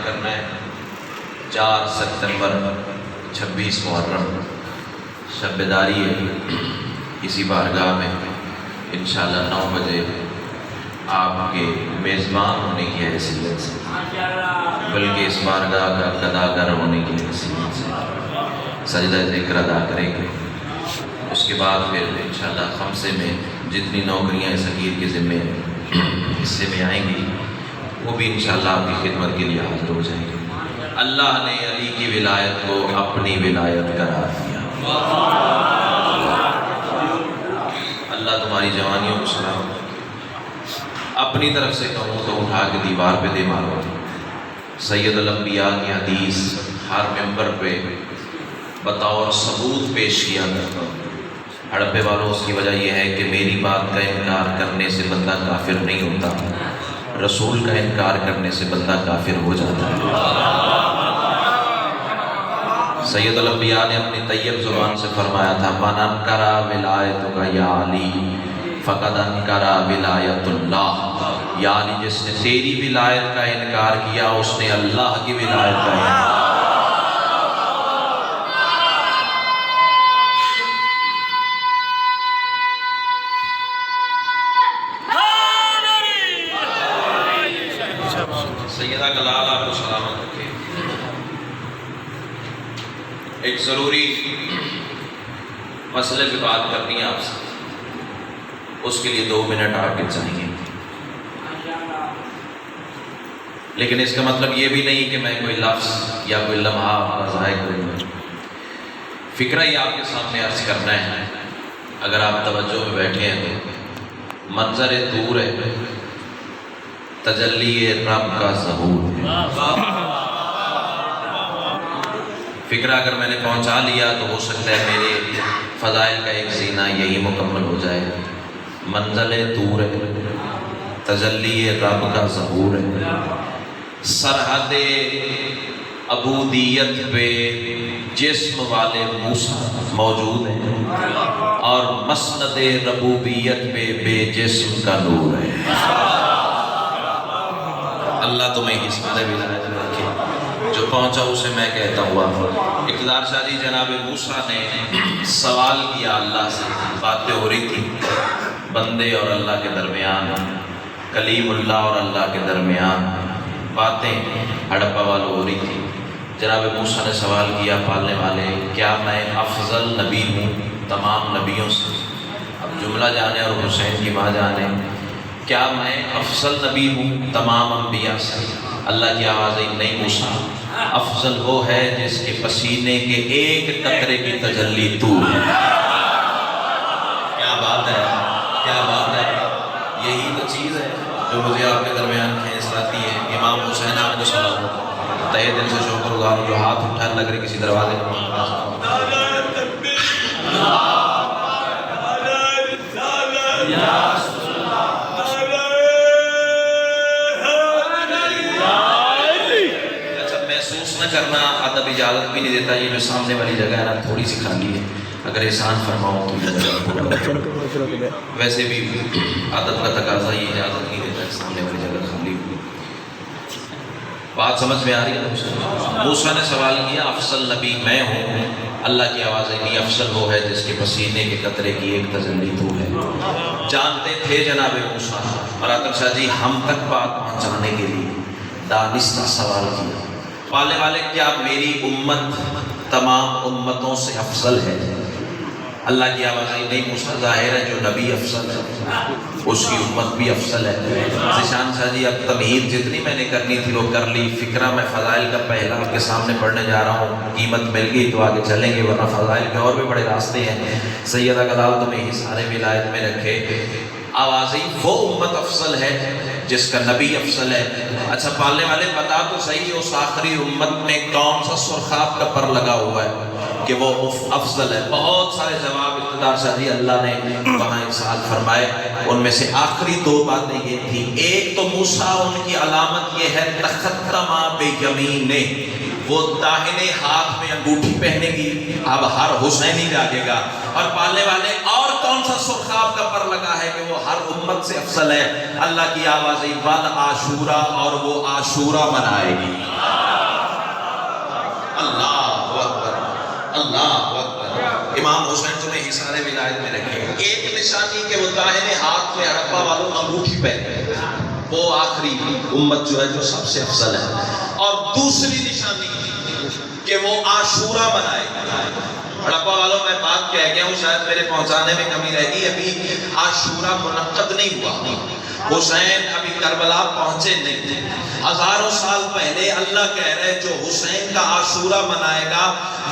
کرنا ہے 4 ستمبر 26 محرم شب بیداری ہے اسی بارگاہ میں انشاءاللہ 9 بجے آپ کے میزبان ہونے کی حیثیت سے بلکہ اس بارگاہ کا قداگر ہونے کی حیثیت سے سجدہ ذکر ادا کریں گے۔ اس کے بعد پھر انشاءاللہ خمسے میں جتنی نوکریاں اس حقیر کے ذمے حصے میں آئیں گی وہ بھی انشاءاللہ آپ کی خدمت کے لیے حاضر ہو جائیں گے۔ اللہ نے علی کی ولایت کو اپنی ولایت قرار دیا۔ اللہ تمہاری جوانیوں کو سلام۔ اپنی طرف سے کہوں تو اٹھا کے دیوار پہ دے مارو۔ سید الانبیاء کی حدیث ہر ممبر پہ بطور ثبوت پیش کیا کرتا ہوں۔ ہڑپے والوں اس کی وجہ یہ ہے کہ میری بات کا انکار کرنے سے بندہ کافر نہیں ہوتا، رسول کا انکار کرنے سے بندہ کافر ہو جاتا ہے۔ سید الانبیاء نے اپنی طیب زبان سے فرمایا تھا من انکر ولایتک یا علی فقد انکر ولایت اللہ، یا علی جس نے تیری ولایت کا انکار کیا اس نے اللہ کی ولایت کا انکار۔ سیدہ کلال آپ کو سلامت رکھے۔ ایک ضروری مسئلے پہ بات کرنی ہے آپ سے، اس کے لیے 2 منٹ آپ کے چاہیے، لیکن اس کا مطلب یہ بھی نہیں کہ میں کوئی لفظ یا کوئی لمحہ آپ کا ضائع کروں۔ فکرہ ہی آپ کے سامنے عرض کرنا ہے۔ اگر آپ توجہ میں بیٹھے ہیں تو منظر دور ہے، تجلی رب کا ظہور ہے۔ فکرہ اگر میں نے پہنچا لیا تو ہو سکتا ہے میرے فضائل کا ایک زینہ یہی مکمل ہو جائے۔ منزل دور ہے، تجلی رب کا ظہور ہے، سرحد عبودیت پہ جسم والے موسیٰ موجود ہیں اور مسند ربوبیت پہ بے جسم کا نور ہے۔ اللہ تمہیں اس معنی بھی ولایت میں رکھے۔ جو پہنچا اسے میں کہتا ہوا اقتدار شاہ جی جناب موسیٰ نے سوال کیا اللہ سے، باتیں ہو رہی تھی بندے اور اللہ کے درمیان، کلیم اللہ اور اللہ کے درمیان باتیں ہڑپا والوں ہو رہی تھی۔ جناب موسیٰ نے سوال کیا پالنے والے کیا میں افضل نبی ہوں تمام نبیوں سے؟ اب جملہ جانے اور حسین کی ماں جانے، کیا میں افضل نبی ہوں تمام انبیاء سے؟ اللہ کی آواز ہے نہیں موسیٰ، افضل وہ ہے جس کے پسینے کے ایک قطرے کی تجلی تو ہے۔ کیا بات ہے، کیا بات ہے، یہی تو چیز ہے جو مجھے آپ کے درمیان کھینچ لاتی ہے۔ امام حسین آپ کو سلام، تہہ دل سے شکر گزار ہوں جو ہاتھ اٹھانے لگ رہے کسی دروازے میں کرنا ادب اجازت بھی نہیں دیتا۔ یہ جو سامنے والی جگہ ہے نا تھوڑی سی خالی ہے، اگر احسان فرماؤ تو ویسے بھی ادب کا تقاضا یہ اجازت نہیں دیتا کہ سامنے والی جگہ خالی ہو۔ بات سمجھ میں آ رہی ہے؟ موسیٰ نے سوال کیا افضل نبی میں ہوں، اللہ کی آواز ہے نہیں افضل وہ ہے جس کے پسینے کے قطرے کی ایک تجلی تو ہے۔ جانتے تھے جناب موسیٰ، مراتب شاہ جی ہم تک بات پہنچانے کے لیے دانستہ سوال کیا پالنے والے کیا میری امت تمام امتوں سے افضل ہے؟ اللہ کی آواز آئی نہیں موسیٰ ظاہر ہے جو نبی افضل ہے اس کی امت بھی افضل ہے۔ ذیشان شاہ جی اب تمہید جتنی میں نے کرنی تھی وہ کر لی، فکرہ میں فضائل کا پہلا آپ کے سامنے پڑھنے جا رہا ہوں، قیمت مل گئی تو آگے چلیں گے ورنہ فضائل کے اور بھی بڑے راستے ہیں۔ سیدہ کلال تمہیں ہی سارے ولایت میں رکھے۔ آوازی وہ امت افضل ہے جس کا نبی افضل ہے۔ اچھا پالنے والے بتا تو صحیح اس آخری امت میں کون سا سرخاب کا پر لگا ہوا ہے کہ وہ افضل ہے؟ بہت سارے جواب اقتدار شاہ جی اللہ نے وہاں ارسال فرمائے، ان میں سے آخری 2 باتیں یہ تھی۔ ایک تو موسیٰ ان کی علامت یہ ہے تختما بیمینے، وہ داہنے ہاتھ میں انگوٹھی پہنے گی، اب ہر حسینی جاگے گا۔ اور پالنے والے اور کون سا سرخاب کا پر لگا ہے کہ وہ ہر ہر امت سے افضل ہے. اللہ کی آواز ول عاشورا، اور وہ عاشورا منائے گی. اللہ اکبر، اللہ اکبر. امام حسین تمہیں حصار ولایت میں رکھے. ایک نشانی کے متعین ہاتھ میں ہڑپا والوں انگوٹھی پہنے، وہ آخری امت جو ہے جو سب سے افضل ہے. اور دوسری نشانی کہ وہ عاشورا منائے. ہڑپا والوں میں بات کہہ گیا ہوں، شاید میرے پہنچانے میں کمی رہ گئی. ابھی عاشورا منعقد نہیں ہوا. حسین ابھی کربلا پہنچے نہیں تھے. ہزاروں سال پہلے اللہ کہہ رہے جو حسین کا عاشورا منائے گا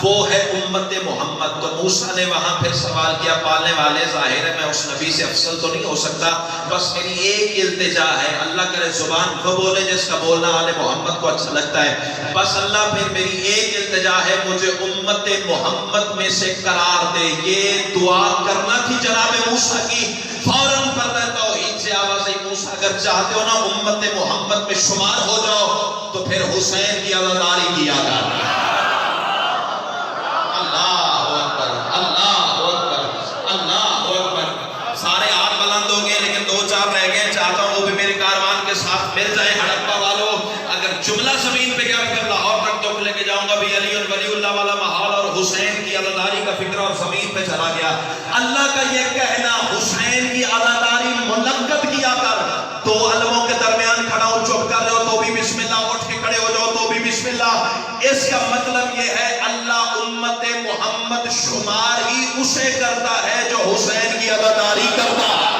وہ ہے امت محمد. تو موسیٰ نے وہاں پھر سوال کیا، پالنے والے ظاہر ہے میں اس نبی سے افضل تو نہیں ہو سکتا، بس میری ایک التجا ہے، اللہ کرے زبان کو بولے جس کا بولنا آل محمد کو اچھا لگتا ہے. بس اللہ پھر میری ایک التجا ہے، مجھے امت محمد میں سے قرار دے. یہ دعا کرنا تھی جناب موسیٰ کی. فوراً پر توحید سے آواز آئی، موسیٰ اگر چاہتے ہو نا امت محمد میں شمار ہو جاؤ تو پھر حسین کی عزاداری کیا کر. اللہ اکبر، اللہ اکبر، اللہ اکبر. سارے ہاتھ بلند ہو گئے لیکن دو چار رہ گئے. چاہتا ہوں وہ بھی میرے کاروان کے ساتھ مل جائے. ہڑپا والوں اگر جملہ زمین پہ گیا پھر لاہور تک تو لے کے جاؤں گا بھی. علی ولی اللہ والا ماحول اور حسین کی عزاداری کا فکر اور زمین پہ چلا گیا. اللہ کا یہ کہنا حسین کی عزاداری منعقد کیا کر. دو علموں کے درمیان کھڑا ہو، چپ کر جاؤ تو بھی بسم اللہ، اٹھ کے کھڑے ہو جاؤ تو بھی بسم اللہ. اس کا مطلب یہ ہے اللہ امت محمد شمار ہی اسے کرتا ہے جو حسین کی عزاداری کرتا ہے.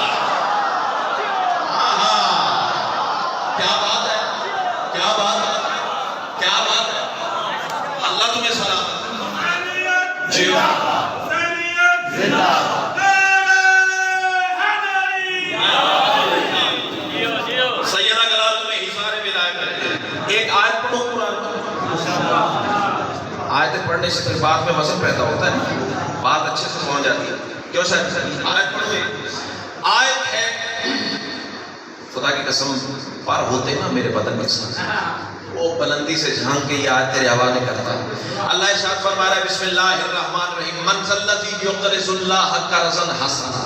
کیا بات ہے، کیا بات ہے، کیا بات ہے. اللہ تمہیں سلام. جی سیدہ گلال تمہیں حصار ولایت کرے. ایک آیت پڑھو قرآن. آیتیں پڑھنے سے پھر بات میں وزن پیدا ہوتا ہے، بات اچھے سے پہنچ جاتی ہے. کیوں سر آیت پڑھو. آیت ہے خدا کی قسم پر ہوتے نا میرے بدن کے ساتھ، وہ بلندی سے جھانک کے یہ آیت تیرے حوالے کرتا ہے. اللہ ارشاد فرما رہا ہے بسم اللہ الرحمن الرحیم. من ذا الذی یقرض اللہ قرضا حسنا.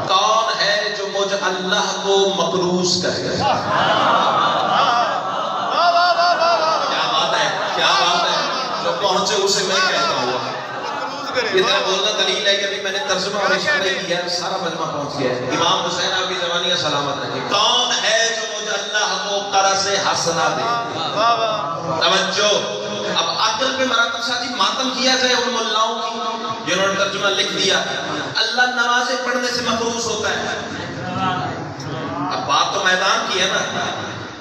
کون ہے جو مجھ اللہ کو مقروض کرے گا. کیا بات ہے، کیا بات ہے. جو پہنچے اسے میں کہتا ہوں. اتنا بولنا دلیل ہے کہ ابھی میں نے ترجمہ اور اشارے کیا، سارا مجمع پہنچ گیا ہے. امام حسین آپ کی زبانیہ سلامت رکھے. کون ہے جو مجھ اللہ کو قرض حسنا دے. توجہ. اب عقل پہ مراتب ساتھی ماتم کیا جائے ان ملاؤں کی جنہوں نے ترجمہ لکھ دیا. اللہ نمازیں پڑھنے سے مقروض ہوتا ہے. اب بات تو میدان کی ہے نا،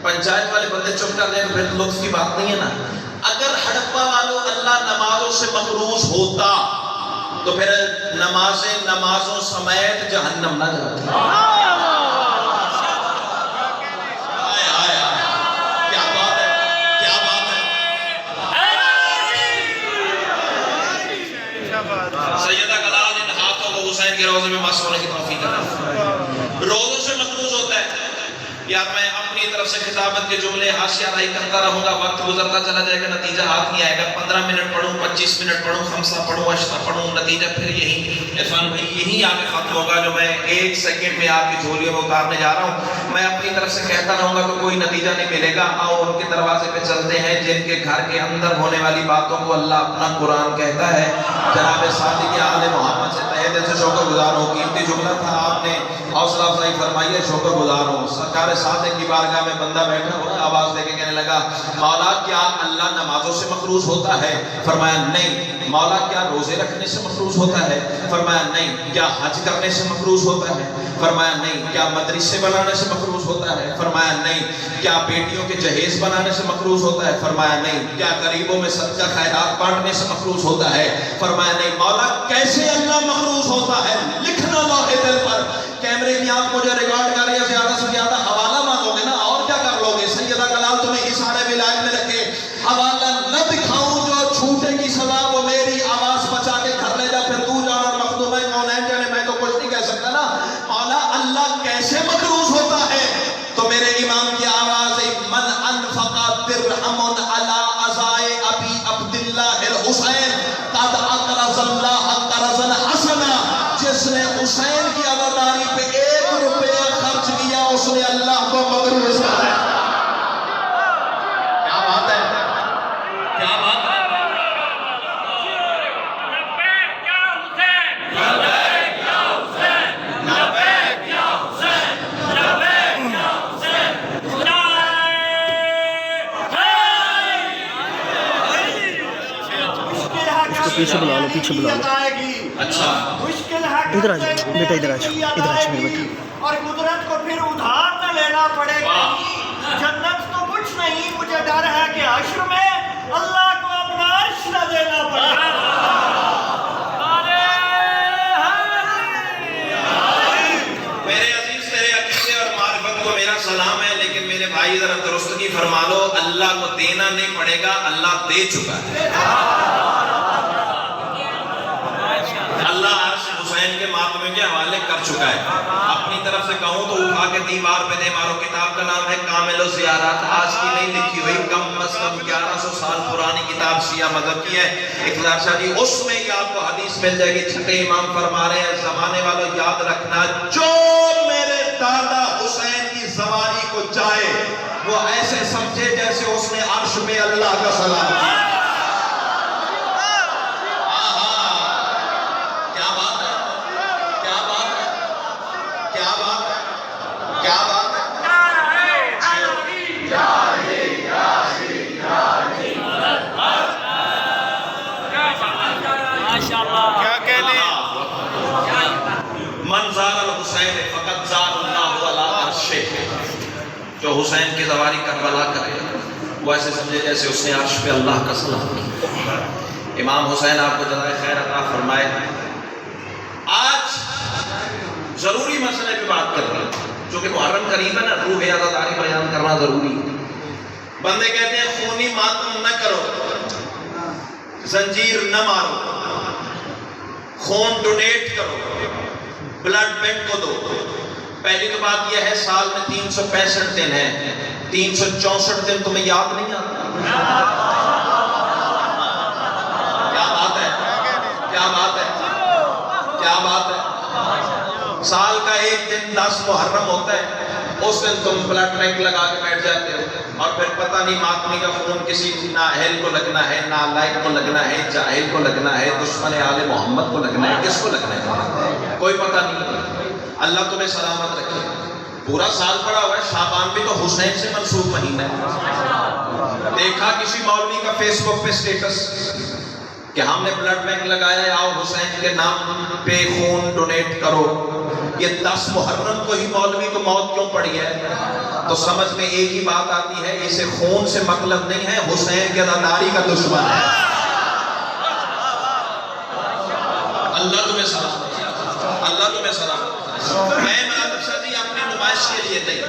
پنچایت والے بندے چپ کر دیں تو پھر لطف کی بات نہیں ہے نا. اگر ہڑپا والوں اللہ نمازوں سے مقروض ہوتا تو پھر نمازیں نمازوں سمیت جہنم نہ جاتی. کیا بات ہے، کیا بات ہے. سیدہ گلال ان ہاتھوں کو حسین کے روضے میں مس ہونے کی توفیق عطا. روزوں سے مقروض ہوتا ہے. یار میں اپنی طرف سے خطابت کے جملے حاشیہ رائی کرتا رہوں گا، وقت گزرتا چلا جائے گا، نتیجہ ہاتھ نہیں آئے گا. 15 منٹ پڑھوں، 25 منٹ پڑھوں، خمسہ پڑھوں، اشرا پڑھوں، نتیجہ پھر یہی عرفان بھائی یہی آگے ختم ہوگا جو میں 1 سیکنڈ میں آپ کی جھولیوں کو اتارنے جا رہا ہوں. میں اپنی طرف سے کہتا رہوں گا تو کوئی نتیجہ نہیں ملے گا. آؤ ان کے دروازے پہ چلتے ہیں جن کے گھر کے اندر ہونے والی باتوں کو اللہ اپنا قرآن کہتا ہے. جناب صادق آل محمد سے تہہ دل سے شکر گزار ہوں. قیمتی جملہ تھا، آپ نے حوصلہ افزائی فرمائی ہے، شکر گزار ہوں. سرکار صادق کی بارگاہ میں بندہ بیٹھا ہوا آواز دے کے کہنے لگا مولا کیا اللہ نمازوں سے مقروض ہوتا ہے؟ فرمایا نہیں. مولا کیا روزے رکھنے سے مقروض ہوتا ہے؟ فرمایا نہیں. کیا حج کرنے سے مقروض ہوتا ہے؟ فرمایا نہیں. کیا مدرسے بنانے سے مقروض ہوتا ہے؟ فرمایا نہیں. کیا بیٹیوں کے جہیز بنانے سے مقروض ہوتا ہے؟ فرمایا نہیں. کیا غریبوں میں صدقہ خیرات بانٹنے سے مقروض ہوتا ہے؟ فرمایا نہیں. مولا کیسے اللہ مقروض ہوتا ہے؟ لکھنا لوح دل پر. کیمرے کی آنکھ مجھے ریکارڈ کر رہی ہے، زیادہ سے زیادہ حوالہ مانگو گے نا، اور کیا کر لو گے. سیدہ گلال تمہیں حصار ولایت میں رکھے. حوالہ نہ دکھاؤں جو چھوٹے کی سزا وہ میری آواز بچا کے گھر لے جا، پھر تو جان اور مخدوم کونین جانے، میں تو کچھ نہیں کہہ سکتا نا. مولا اللہ کیسے مقروض ہوتا ہے؟ تو میرے امام کی آواز ہے من انفق درہم علی عزائے ابی عبداللہ الحسین قد اقرض اللہ قرضا حسنا. جس پیچھے بلا لو، پیچھے بلا لو. اچھا مشکل ہے ادھر آ جاؤ بیٹا، ادھر آ جاؤ، ادھر آ جاؤ میرے بیٹا. اور قدرت کو پھر ادھار نہ لینا پڑے. جنت تو کچھ نہیں، مجھے ڈر ہے کہ حشر میں اللہ کو اپنا عرش نہ دینا پڑے. میرے عزیز، تیرے عقیدے اور معرفت کو میرا سلام ہے، لیکن میرے بھائی ذرا درستگی فرما لو. اللہ کو دینا نہیں پڑے گا، اللہ دے چکا ہے. اللہ عرش حسین کے ماتمے کے حوالے کر چکا ہے. اپنی طرف سے کہوں تو اٹھا کے دیوار پہ دے مارو. کتاب کا نام ہے کامل الزیارات، آج کی نہیں لکھی ہوئی، کم از کم 1100 سال پرانی کتاب شیعہ مذہب کی ہے. اقتدار شاہ جی، اس میں ہی آپ کو حدیث مل جائے گی. چھٹے امام فرما رہے ہیں، زمانے والوں یاد رکھنا، جو میرے دادا حسین کی زمانی کو چاہے وہ ایسے سمجھے جیسے اس نے عرش میں اللہ کا سلام کیا. منظار الحسین فقط زار اللہ علی عرشہ، جو حسین کی زواری کربلا کرے وہ ایسے سمجھے جیسے اس نے عرش پہ اللہ کا سلام کیا. امام حسین آپ کو جزائے خیر عطا فرمائے. آج ضروری مسئلے پہ بات کر رہے ہیں، جو کہ محرم قریب ہے نا، روح عزاداری بیان کرنا ضروری ہے. بندے کہتے ہیں خونی ماتم نہ کرو، زنجیر نہ مارو، خون ڈونیٹ کرو، بلڈ بینک کو دو. پہلی تو بات یہ ہے، سال میں 365 دن ہیں، 364 دن تمہیں یاد نہیں آتا؟ کیا بات ہے، کیا بات ہے، کیا بات ہے. سال کا ایک دن 10 محرم ہوتا ہے، اس دن تم بلڈ بینک لگا کے بیٹھ جاتے ہو، اور پھر پتہ نہیں ماتمی کا خون کسی نااہل کو لگنا ہے، نالائق کو لگنا ہے، جاہل کو لگنا ہے، دشمن آل محمد کو لگنا ہے، کس کو لگنا ہے کوئی پتہ نہیں. اللہ تمہیں سلامت رکھے. پورا سال پڑا ہوا ہے، شعبان بھی تو حسین سے منسوب مہینہ ہے. دیکھا کسی مولوی کا فیس بک پہ سٹیٹس کہ ہم نے بلڈ بینک لگایا ہے، آؤ حسین کے نام پہ خون ڈونیٹ کرو. یہ 10 محرم کو ہی مولوی کو موت کیوں پڑی ہے؟ تو سمجھ میں ایک ہی بات آتی ہے، اسے خون سے مطلب نہیں ہے، حسین کے عزاداری کا دشمن ہے. اللہ تمہیں سلامت، اللہ تمہیں سلامت. میں مناظر شاہ جی اپنی نمائش کے لیے نہیں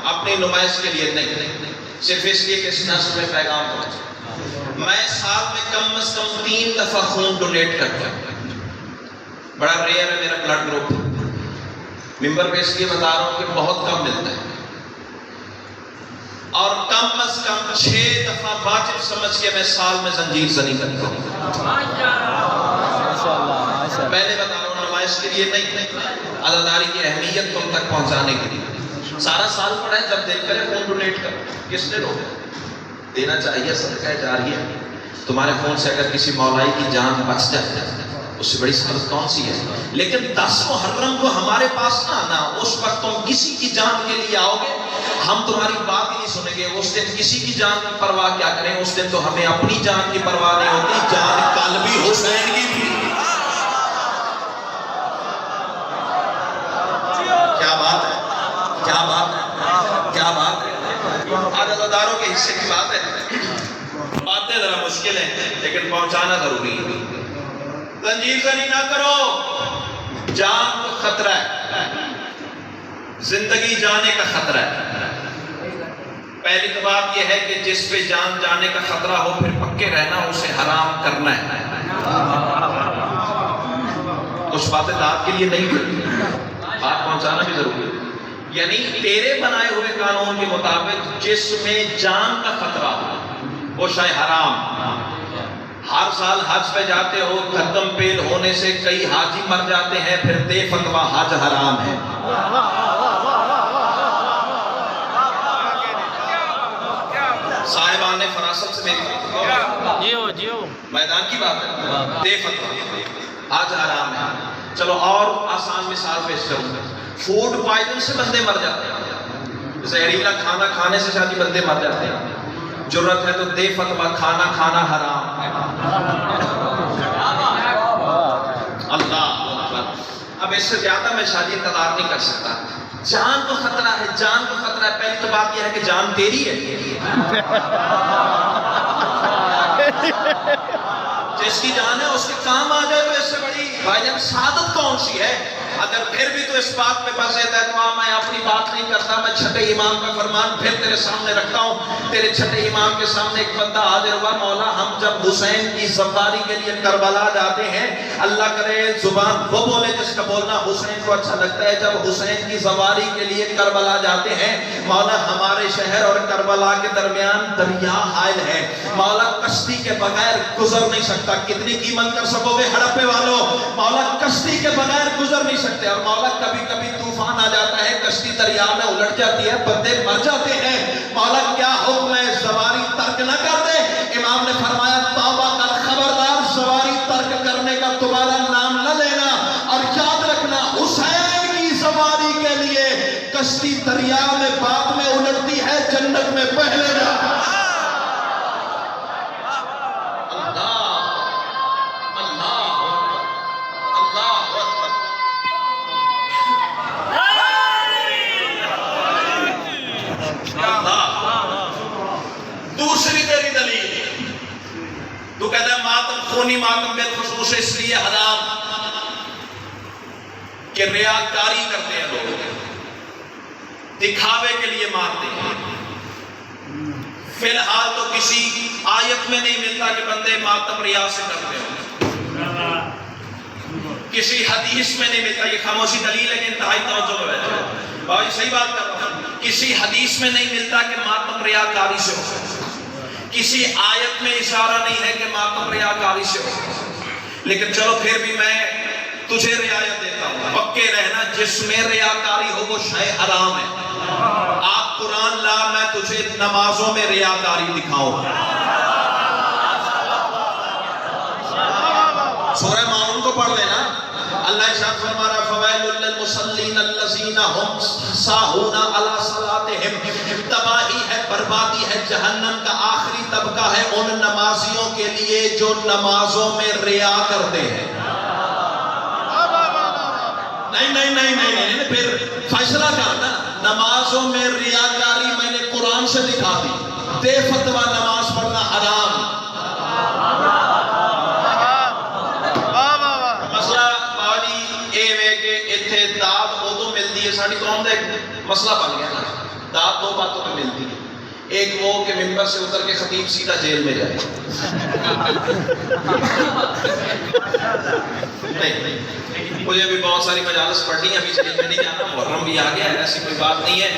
اپنی نمائش کے لیے نہیں، صرف اس لیے کہ اس نسل میں پیغام پہنچے. میں سال میں کم از کم 3 دفعہ خون ڈونیٹ کرتا ہوں. بڑا ریئر ہے میرا بلڈ گروپ. ممبر پہ اس لیے بتا رہا ہوں کہ بہت کم ملتا ہے، اور کم از کم 6 دفعہ واجب سمجھ کے میں سال میں زنجیر زنی کرتا ہوں. پہلے بتا رہا ہوں، نمائش کے لیے نہیں، عزاداری کی اہمیت تم تک پہنچانے کے لیے. سارا سال پڑا ہے، جب دیکھ کرے خون ڈونیٹ کر. کس نے روکا؟ دینا چاہیے، صدقہ جاریہ. تمہارے خون سے اگر کسی مولائی کی جان بچ جائے اس سے بڑی سعادت کون سی ہے؟ لیکن 10 محرم کو ہمارے پاس نہ آنا، اس وقت تم کسی کی جان کے لیے آؤ گے، ہم تمہاری بات ہی نہیں سنیں گے. اس دن کسی کی جان کی پرواہ کیا کریں، اس دن تو ہمیں اپنی جان کی پرواہ نہیں ہوتی. جان کل بھی حسین کی تھی. کیا بات ہے، کیا بات ہے، کیا بات ہے. آج عزاداروں کے حصے کی بات ہے. باتیں ذرا مشکل ہیں لیکن پہنچانا ضروری ہے. زنجیر زنی نہ کرو، جان کو خطرہ ہے، زندگی جانے کا خطرہ ہے. پہلی تو بات یہ ہے کہ جس پہ جان جانے کا خطرہ ہو پھر پکے رہنا، اسے حرام کرنا ہے. کچھ باتیں داد کے لیے نہیں کرتی، بات پہنچانا بھی ضروری ہے. یعنی تیرے بنائے ہوئے قانون کے مطابق جس میں جان کا خطرہ ہو وہ شاید حرام. ہر سال حج پہ جاتے ہو، گردن پیل ہونے سے کئی حاجی مر جاتے ہیں، پھر دے فتویٰ حج حرام ہے. صاحبان فراست سے میری جیو میدان کی بات ہے، دے فتویٰ حج حرام ہے. چلو اور آسان مثال پیش کروں گا. فوڈ پوائزن سے بندے مر جاتے ہیں, زہریلا کھانا کھانے سے شادی بندے مر جاتے ہیں. جرت ہے تو دے فتویٰ کھانا کھانا حرام. اللہ اکبر. اب اس سے زیادہ میں شادی انتظار نہیں کر سکتا. جان کو خطرہ ہے, جان کو خطرہ ہے. پہلی تو بات یہ ہے کہ جان تیری ہے. جس کی جان ہے اس کے کام آ جائے تو اس سے بڑی بھائی جان سعادت کون سی ہے؟ اگر پھر بھی تو اس بات میں پھنسے ہے تو میں اپنی بات نہیں کرتا, میں چھٹے امام کا فرمان پھر تیرے سامنے رکھتا ہوں. تیرے چھٹے امام کے سامنے ایک بندہ حاضر ہوا, مولا ہم جب حسین کی سواری کے لیے کربلا جاتے ہیں, اللہ کرے زبان وہ بولے جس کا بولنا حسین کو اچھا لگتا ہے, جب حسین کی سواری کے لیے کربلا جاتے ہیں مولا ہمارے شہر اور کربلا کے درمیان دریا حائل ہے, مولا کشتی کے بغیر گزر نہیں سکتا. کتنی قیمت کر سکو گے ہڑپے والوں؟ مولا کشتی کے بغیر گزر نہیں سکتے. اور مولا کبھی کبھی طوفان آ جاتا ہے, کشتی دریا میں الٹ جاتی ہے, بندے مر جاتے ہیں. مولا کیا حکم ہے سواری ترک نہ کر دے؟ امام نے فرمایا توبہ کر, خبردار سواری ترک کرنے کا تمہارا نام نہ لینا. اور یاد رکھنا حسین کی سواری کے لیے کشتی دریا میں بعد میں الٹتی ہے, جنت میں پہلے جاتا ہے. دوسری تیری دلیل, تو کہتا ہے ماتم خونی ماتم بالخصوص اس لیے حرام کہ ریاکاری کرتے ہیں لوگ, دکھاوے کے لیے مارتے ہیں. فی الحال تو کسی آیت میں نہیں ملتا کہ بندے ماتم ریا سے کرتے ہیں, کسی حدیث میں نہیں ملتا. یہ خاموشی دلیل ہے کہ انتہائی توجہ میں بیٹھے بھائی, صحیح بات کر رہا ہوں. کسی حدیث میں نہیں ملتا کہ ماتم ریاکاری سے ہو, کسی آیت میں اشارہ نہیں ہے کہ ماتم ریاکاری سے ہو. لیکن چلو پھر بھی میں تجھے رعایت دیتا ہوں, پکے رہنا جس میں ریاکاری ہو وہ شے حرام ہے. آپ قرآن لا, میں تجھے نمازوں میں ریاکاری دکھاؤں. سورہ ماؤن کو پڑھ لینا. اللہ ارشاد فرما رہا فویل للمصلین الذین هم ساہون علی صلاتہم. تباہی ہے, بربادی ہے, جہنم کا آخری طبقہ ہے ان نمازیوں کے لیے جو نمازوں میں ریا کرتے ہیں. نہیں پھر فیصلہ کرنا. نمازوں میں ریاکاری میں نے قرآن سے دکھا دی, دے فتویٰ نماز پڑھنا حرام. ساری قوم کا ایک مسئلہ بن گیا نا, داد دو باتوں پہ ملتی ہے. ایک وہ کہ ممبر سے اتر کے خطیب سیدھا جیل میں جائے. نہیں, مجھے بھی بہت ساری مجالس پڑھنی ہے, ابھی جیل میں نہیں جانا, محرم بھی آ گیا ہے, ایسی کوئی بات نہیں ہے.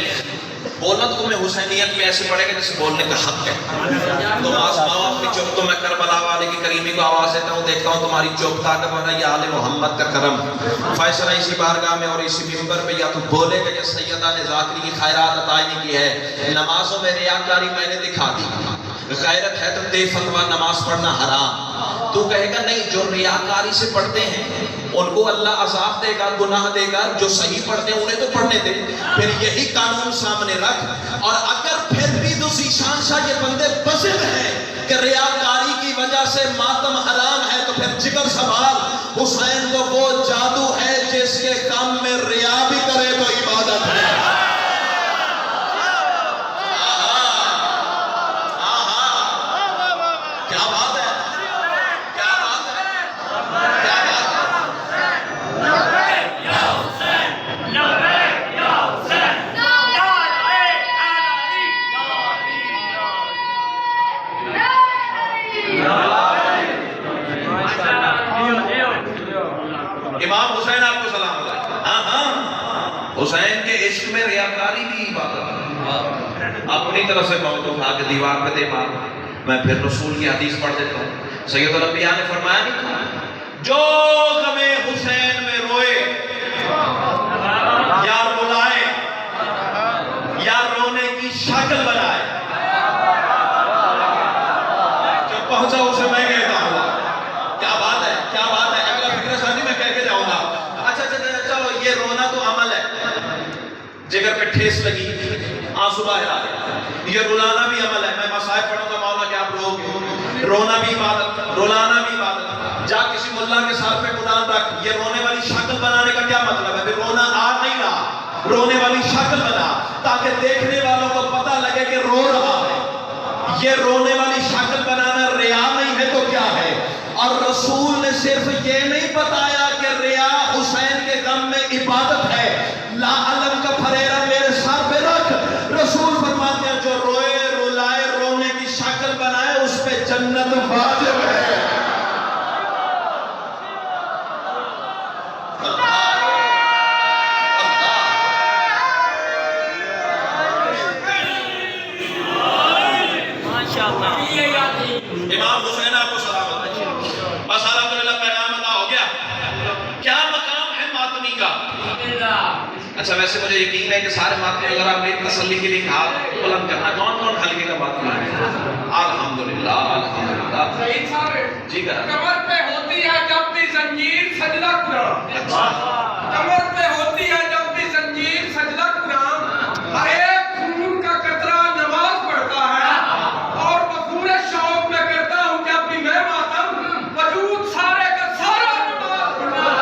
بولنا تو تمہیں حسینیت میں ایسے پڑے گا جیسے بولنے کا حق ہے. تم آزماؤ اپنی چپ. تو میں کربلا والے کی کریمی کو آواز دیتا ہوں, دیکھتا ہوں تمہاری چپ طاقت بنا یا آل محمد کا کرم. فیصلہ اسی بارگاہ میں اور اسی منبر پہ یا تو بولے گا یا سیدہ نے ذاکری کی خیرات عطائی نہیں کی ہے. نمازوں میں ریاکاری میں نے دکھا دی. غیرت ہے تو دے فتویٰ نماز پڑھنا حرام. تو کہے گا نہیں, جو ریاکاری سے پڑھتے ہیں ان کو اللہ عذاب دے گا, گناہ دے گا, جو صحیح پڑھتے ہیں انہیں تو پڑھنے دے. پھر یہی قانون سامنے رکھ. اور اگر پھر بھی دوسری شان شاہ یہ بندے بزد ہیں کہ ریاکاری کی وجہ سے ماتم حرام ہے, تو پھر جگر سنبھال. حسین کو وہ جادو ہے جس کے کام میں ریا بھی کرے تو عبادت ہے. کیا بات ہے, کیا بات ہے, کیا بات امام حسین آپ کو سلام علیکم. ہاں, حسین کے عشق میں ریاکاری بھی عبادت ہے. اپنی طرف سے موت اٹھا کے دیوار پہ دے مار. میں پھر رسول کی حدیث پڑھ دیتا ہوں. سید الانبیاء نے فرمایا نہیں, جو غم حسین میں روئے یا رلائے یا رونے کی شکل بنائے, جب پہنچا اسے میں کہتا ہوں. کیا بات ہے, کیا بات ہے. اگلا فکر شادی میں کہہ کے جاؤں گا. پہ ٹھیس لگی آنسو باہر آ گئے. یہ رلانا بھی عمل ہے. میں مصائب پڑھوں گا مولا کہ آپ رو گے. رونا بھی عبادت, رلانا بھی عبادت. جا کسی ملا کے ساتھ پہ قرآن رکھ. یہ رونے والی شکل بنانے کا کیا مطلب ہے؟ رونا آ نہیں رہا, رونے والی شکل بنا تاکہ دیکھنے والوں کو پتہ لگے کہ رو رہا ہے. یہ رونے والی شکل بنانا ریا نہیں ہے تو کیا ہے؟ اور رسول نے صرف یہ نہیں بتایا کہ ریا حسین کے غم میں عبادت ہے. لا علم کا پھریرا میرے سر پہ رکھ. رسول فرماتے ہیں جو روئے رلائے رونے کی شکل بنائے اس پہ جنت واجب ہے. امام حسین آپ کو سلامت ہے. بس الحمدللہ پیغام ادا ہو گیا. کیا مقام ہے ماتمی کا؟ اچھا ویسے مجھے یقین ہے کہ سارے ماتمی اگر آپ میری تسلی کے لیے ہاتھ بلند کرنا, کون کون حلقے کا ماتمی ہے؟ الحمدللہ الحمدللہ. جی کرا کمر پہ ہوتی ہے جب بھی زنجیر سجدہ قرآن. کمر پہ ہوتی ہے جب بھی زنجیر سجدہ قرآن. ہر ایک خون کا قطرہ نماز پڑھتا ہے اور بطور شوق میں کرتا ہوں جب بھی میں ماتم وجود سارے کا سارا نماز پڑھتا ہے.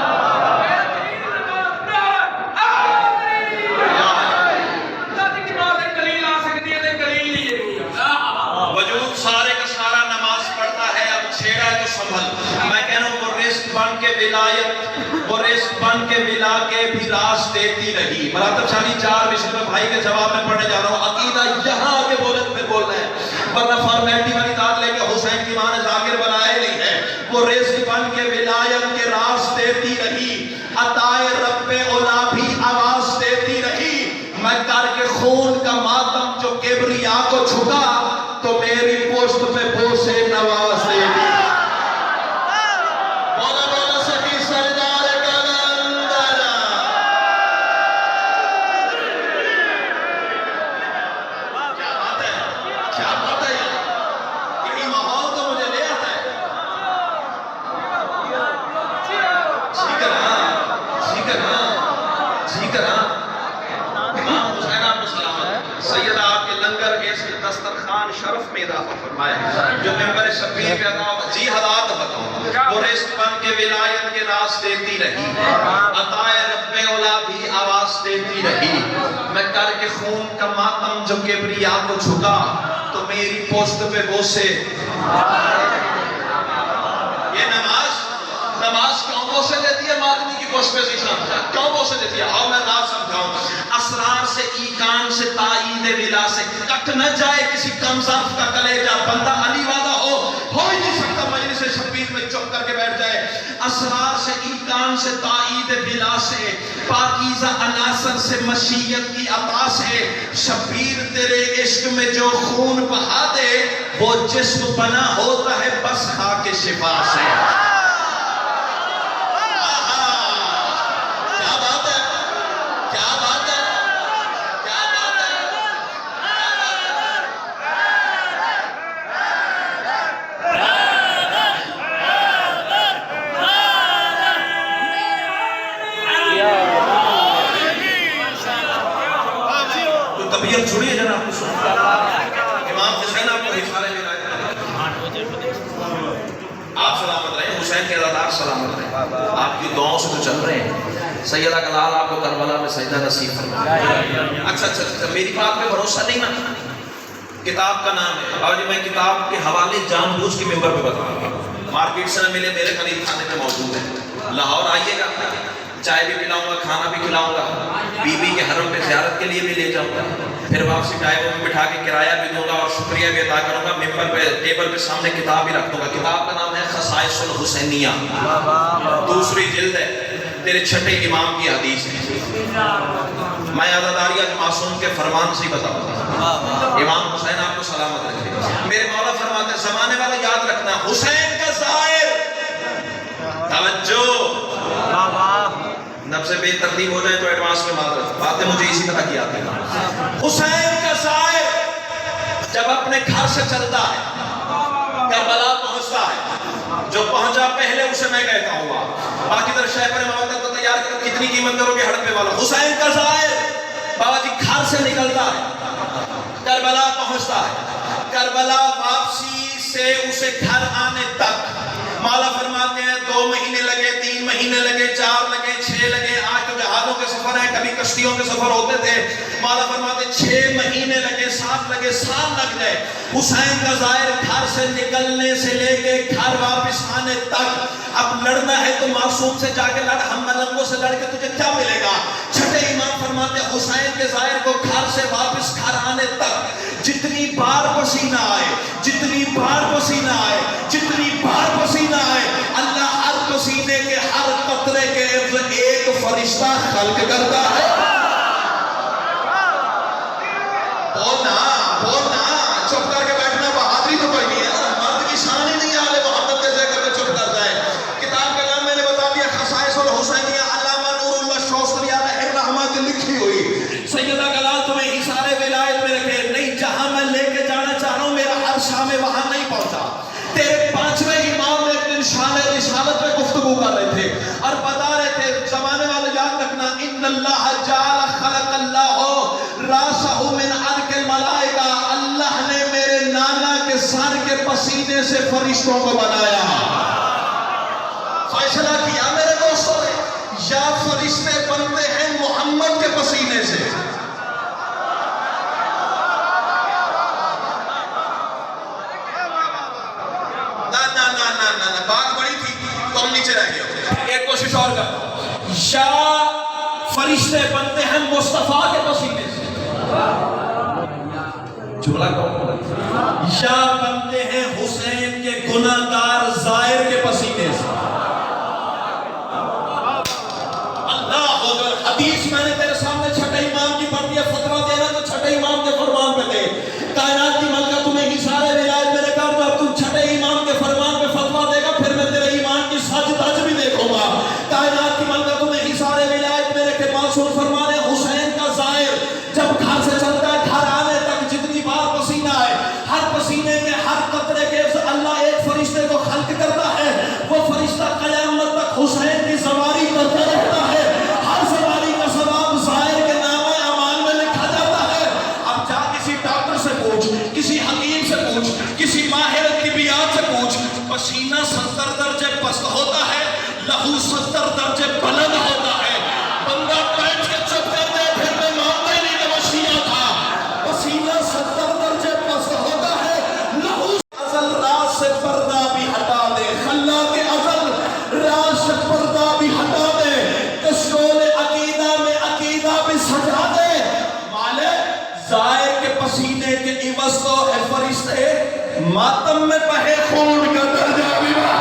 بہترین نماز پڑھا اللہ کی نماز کلیل آ سکتی ہے کلیل لیے وجود سارے کا سارا نماز پڑھتا ہے. اب چھیڑا ہے تو سنبھل. میں کہہ رہا ہوں وہ رزق بن کے ولایت, وہ رزق بن کے ولا کے بھی راز دیتی رہی. مراتب شاہی 4 مصر میں بھائی کے جواب میں پڑھنے جا رہا ہوں. عقیدہ یہاں آگے بولے تو پھر بولنا ہے, ورنہ فارمیلٹی والی داد لے کے حسین کی ماں نے ذاکر بنایا ہی نہیں ہے. وہ رزق بن کے ولایت کے راز دیتی رہی. عطائے رب اولا بھی آواز دیتی رہی. میں کر کے خون کا ماتم جو کبریا کو چھکا تو میری پشت پہ بوسے نواز دیتی. بولا بولا سکی سردار کلندر. کیا بات ہے, کیا بات ہے. یہی ماحول تو مجھے لے آتا ہے. ٹھیک ہے نا, ٹھیک ہے نا, ٹھیک ہے نا. امام حسین آپ کو سلامت. سیدہ آپ کے لنگر گیس کے دسترخوان شرف میں اضافہ فرمائے جو ممبر شبیر پہ ادا. جی حضرات بتاؤں وہ رزق بن کے ولایت کے راز دیتی رہی. عطائے رب اولا بھی آواز دیتی رہی. میں کر کے خون کا ماتم جو کبریا کو جھکا تو میری پشت پہ بوسے. یہ نماز کیوں بوسے دیتی ہے ماتمی کی پشت پہ ذیشان کیوں بوسے دیتی ہے؟ آؤ میں راز سمجھاؤں. اسرار سے ایقان سے تائید ولا سے کٹ نہ جائے کسی کم ظرف کا کلیجہ. بندہ علی والا ہو ہی نہیں سکتا مجلس شبیر میں چپ کر کے بیٹھ جائے. اسرار سے ایقان سے تائید ولا سے پاکیزہ عناصر سے مشیت کی عطا سے شبیر تیرے عشق میں جو خون بہا دے وہ جسم بنا ہوتا ہے بس خاک شفا سے. طبیعت چھوڑیے جناب کو سن. امام حسین آپ کو حصارے میں لائے. آپ سلامت رہیں, حسین کے عزادار سلامت رہیں. آپ کی دعاؤں سے تو چل رہے ہیں. سیدہ کا لال آپ کو کربلا میں سجدہ نصیب فرمائے. اچھا میری بات پہ بھروسہ نہیں نا. کتاب کا نام ہے اور میں کتاب کے حوالے جان بوجھ کے ممبر پہ بتا رہا ہوں. مارکیٹ سے نہ ملے میرے قریب کھانے میں موجود ہے. لاہور آئیے گا, چائے بھی پلاؤں گا, کھانا بھی کھلاؤں گا, بی بی کے حرم پہ زیارت کے لیے بھی لے جاؤں گا. پھر واپسی ڈرائیور میں بٹھا کے کرایہ بھی دوں گا اور شکریہ بھی ادا کروں گا. ممبر پہ ٹیبل پہ سامنے کتاب بھی رکھ دوں گا. کتاب کا نام ہے خصائص الحسینیہ, 2 جلد ہے. تیرے چھٹے امام کی حدیث ہے. میں عزاداری آج معصوم کے فرمان سے ہی بتاؤں گا. امام حسین آپ کو سلامت رکھے. میرے مولا فرماتے ہیں زمانے والا یاد رکھنا حسین کا زائر. توجہ, نفس بے ترتیب ہو جائے تو ایڈوانس میں معذرت. باتیں مجھے اسی طرح کی آتی ہیں. حسین کا زائر جب اپنے گھر سے چلتا ہے کربلا پہنچتا ہے, جو پہنچا پہلے اسے میں کہتا ہوں باقی در شہر پر موت کو تیار کرو. کتنی قیمت کرو گے ہڑپے والا. حسین کا زائر بابا جی گھر سے نکلتا ہے، کربلا پہنچتا ہے، کربلا واپسی سے اسے گھر آنے تک مولا فرماتے ہیں 2 مہینے لگے، 3 مہینے لگے، 4 لگے، 6 لگے. آج تو جہازوں کے سفر ہیں، کبھی کشتیوں کے سفر ہوتے تھے. مولا فرماتے 6 مہینے لگے، 7 لگے، سال لگ گئے. حسین کا ظاہر گھر سے نکلنے سے لے کے گھر واپس آنے تک. اب لڑنا ہے تو معصوم سے جا کے لڑ، ہم ملنگوں سے لڑ کے تجھے کیا ملے گا؟ چھٹے امام فرماتے حسین کے ظاہر کو گھر سے واپس گھر آنے تک جتنی بار پسینہ آئے، جتنی بار پسینہ آئے، جتنی بار پسینہ آئے، اللہ ہر پسینے کے ہر قطرے کے عوض ایک فرشتہ خلق کرتا ہے. بولنا بولنا، چپ کر کے بیٹھنا بہادری تو کوئی نہیں ہے. مرد کی شان ہی نہیں آلے محمد کے ذکر میں چپ کر جائے. کتاب کا نام میں نے بتا دیا خصائص الحسینیہ، علامہ نور اللہ شوستری علیہ الرحمہ کی لکھی ہوئی. سیدہ گلال تمہیں اثارِ ولایت میں رکھے. نہیں، جہاں میں لے کے جانا چاہ رہا ہوں میرا عرش میں وہاں نہیں پہنچا. تیرے 5ویں امام ایک دن شان رسالت میں گفتگو کر رہے تھے اور بتا رہے تھے، زمانے والے یاد رکھنا، ان اللہ جعل خلق اللہ راسہ من عرق الملائکہ، اللہ نے میرے نانا کے سر کے پسینے سے فرشتوں کو بنایا. فیصلہ کیا میرے دوستوں نے، یا فرشتے بنتے ہیں محمد کے پسینے سے. بات بڑی تھی، تم نیچے رہ گئے. ایک کوشش اور کر، یا فرشتے بنتے ہیں مصطفیٰ کے پسینے سے. جملہ کون؟ یا بنتے ہیں حسین کے گناہگار ظاہر کے پسینے سے. اللہ اکبر. حدیث میں نے تیرے سامنے چھٹے امام کی پڑھ دیا. فتویٰ دینا تو چھٹے امام کے فرمان پہ دے. کائنات کی ملکہ تمہیں اثارِ ولایت میں رکھا، اب تم چھٹے امام کے فرمان پہ فتویٰ دے گا، پھر میں تیرے ایمان کی سچ تج بھی دیکھوں گا. کائنات کی ملکہ تمہیں اثارِ ولایت میں رکھے. معصوم فرمانے حسین کا ظاہر جب گھر سے چلتا ہے گھر آنے تک جتنی بار پسینہ آئے، ہر پسینے کے ہر قطرے کے اللہ ایک فرشتے کو خلق کرتا ہے. وہ فرشتہ قیامت تک حسین کی سواری کرتا رہتا ہے. ہر سواری کا ثواب ظاہر کے نامہ اعمال میں لکھا جاتا ہے. اب جا کسی ڈاکٹر سے پوچھ، کسی حکیم سے پوچھ، کسی ماہر طبیات سے پوچھ، پسینہ 70 درجے پست ہوتا ہے، لہو 70 درجے بلند ہوتا ہے. بندہ بیٹھ کے چپ کر دے پھر میں مانتا ہی نہیں کہ وہ شیعہ تھا. پسینہ 70 درجے پست ہوتا ہے، لہو ازل راز سے پردہ بھی ہٹا دے، خلا کے ازل راز سے پردہ بھی ہٹا دے، کشکول عقیدہ میں عقیدہ بھی سجا دے. مالک ظاہر کے پسینے کے عوض تو اے فرشتے ماتم میں بہے خون کا درجہ بھی بڑھا.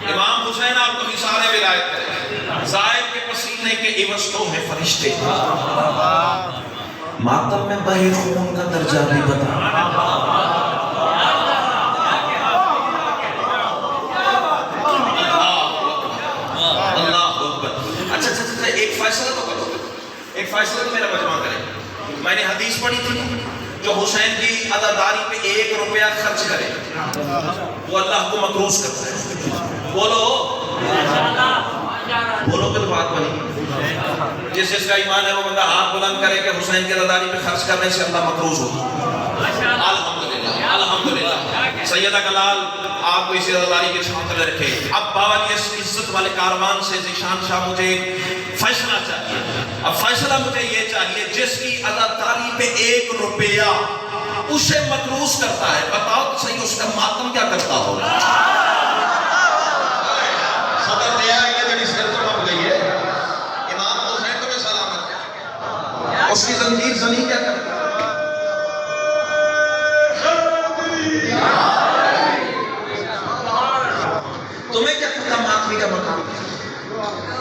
امام حسین آپ کو اثارِ ولایت کرے. ظاہر کے پسینے کے عوض تو ہے فرشتے. ماتم میں بہے خون کا درجہ بھی بتا. اللہ اکبر. اچھا ایک فیصلہ تو کرو، ایک فیصلہ تو میرا مجمع کرے. میں نے حدیث پڑھی تھی، جو حسین کی عزاداری پہ 1 روپیہ خرچ کرے وہ اللہ کو مقروض کرتا ہے. بولو بولو کہ تو بات بنی. جس کا ایمان ہے وہ بندہ ہاتھ بلند کرے کہ حسین کی عزاداری پہ خرچ کرنے سے اللہ مقروض ہوگا. الحمدللہ الحمدللہ. سیدہ گلال آپ کو اسی عزاداری کے چھاؤں تلے رکھے. اب بابا کی عزت والے کاروان سے ذیشان شاہ مجھے فیصلہ چاہیے. اب فیصلہ مجھے یہ چاہیے، جس کی عزاداری پہ 1 روپیہ اسے مقروض کرتا ہے، بتاؤ تو صحیح اس کا ماتم کیا کرتا ہوگا. صدر دیا ہے کہ میری سر تو کم گئی ہے. امام حسین تمہیں سلامت ہے، اس کی زنجیر زنی کیا کرتا ہے. تمہیں کیا پتا ماتمی کا مقام.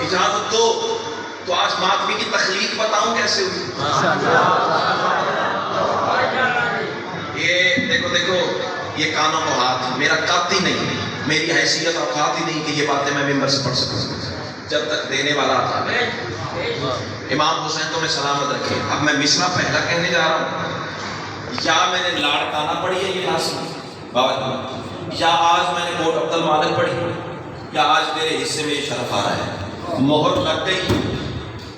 اجازت دو تو آج ماتمی کی تخلیق بتاؤں کیسے ہوئی. یہ دیکھو یہ کانوں کو ہاتھ، میرا قد ہی نہیں، میری حیثیت اوقات ہی نہیں کہ یہ باتیں میں ممبر سے پڑھ سکوں جب تک دینے والا تھا. امام حسین تو میں سلامت رکھے. اب میں مصرع پہلا کہنے جا رہا ہوں. یا میں نے لاڑکانہ پڑھی ہے یہ ناصر بابا، یا آج میں نے کوٹ عبد المالک پڑھی، یا آج میرے حصے میں یہ شرف آ رہا ہے. مہر لگ گئی،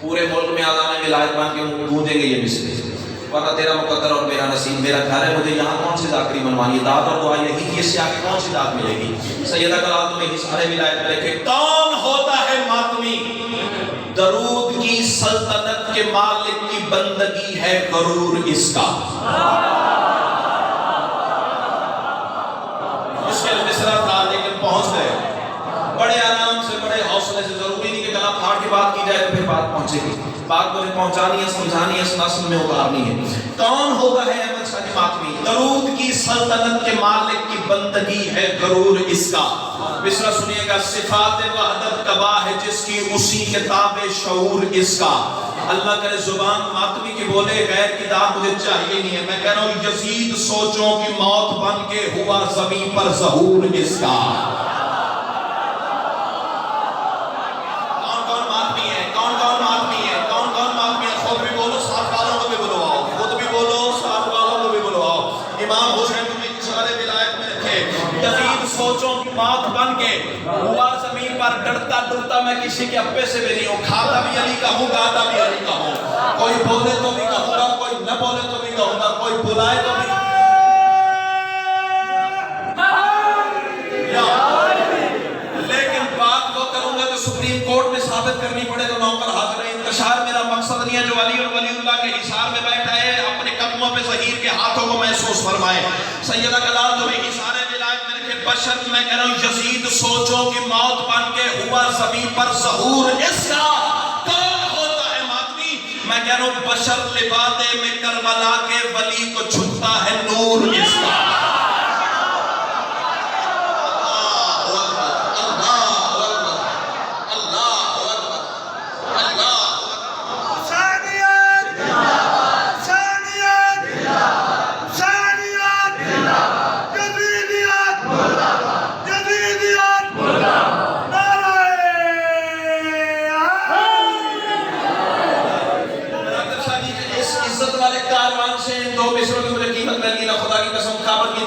پورے ملک میں آزان ولایت بان کے گونجیں گے یہ مصرے. پتہ تیرا مقدر اور میرا نصیب، میرا گھر ہے، مجھے یہاں کون سی ذاکری منوانی ہے؟ داد اور دعا یہی تھی، اس سے آگے کون سی داد ملے گی؟ سیدہ کلال تمہیں حصار ولایت میں لکھے کون ہوتا ہے ماتمی؟ درود کی سلطنت کے مالک کی بندگی ہے غرور اس کا. مشکل مصرع تھا لیکن پہنچ گئے بڑے آرام سے، بڑے حوصلے سے. ضروری نہیں کہ گلا پھاڑ کے بات کی جائے تو پھر بات پہنچے گی. بات مجھے پہنچانی ہے، سمجھانی ہے، اس نسل میں اتارنی ہے. کون ہوگا ہے احمد شاہ ماتمی؟ درود کی سلطنت کے مالک کی بندگی ہے غرور اس کا. مصرع سنیے گا. صفات وحدت کبا ہے جس کی اسی کتاب شعور اس کا. اللہ کرے زبان ماتمی کی بولے، غیر کی داد مجھے چاہیے نہیں ہے. میں کہہ رہا ہوں یزید سوچوں کی موت بن کے ہوا زمین پر ظہور اس کا. امام حسین تمہیں اشارے ولایت میں رکھے. یزید سوچوں کی موت بن کے ہوا زمین پر، ڈرتا ڈرتا میں کسی کے ابے سے بھی نہیں ہوں. کھاتا بھی علی کا ہوں، گاتا بھی علی کا ہوں. کوئی بولے تو بھی کہوں گا، کوئی نہ بولے تو بھی کہوں گا، کوئی بلائے تو بھی. لیکن بات وہ کروں گا جو سپریم کورٹ میں ثابت کرنی پڑے تو نوکر حاضر ہے. انتشار میرا مقصد نہیں ہے. جو علی اور ولی اللہ کے حصار میں بیٹھا ہے اپنے قدموں پہ ظہیر کے ہاتھوں کو محسوس فرمائے. سیدہ کلال تمہیں حصار ولایت میں رکھے. بشر میں کہہ رہا ہوں یزید سوچوں کی موت بن کے ہوا زمین پر ظہور اس کا. کون ہوتا ہے ماتمی؟ میں کہہ رہا ہوں بشر لبادے میں کربلا کے ولی کو چھپتا ہے نور اس کا.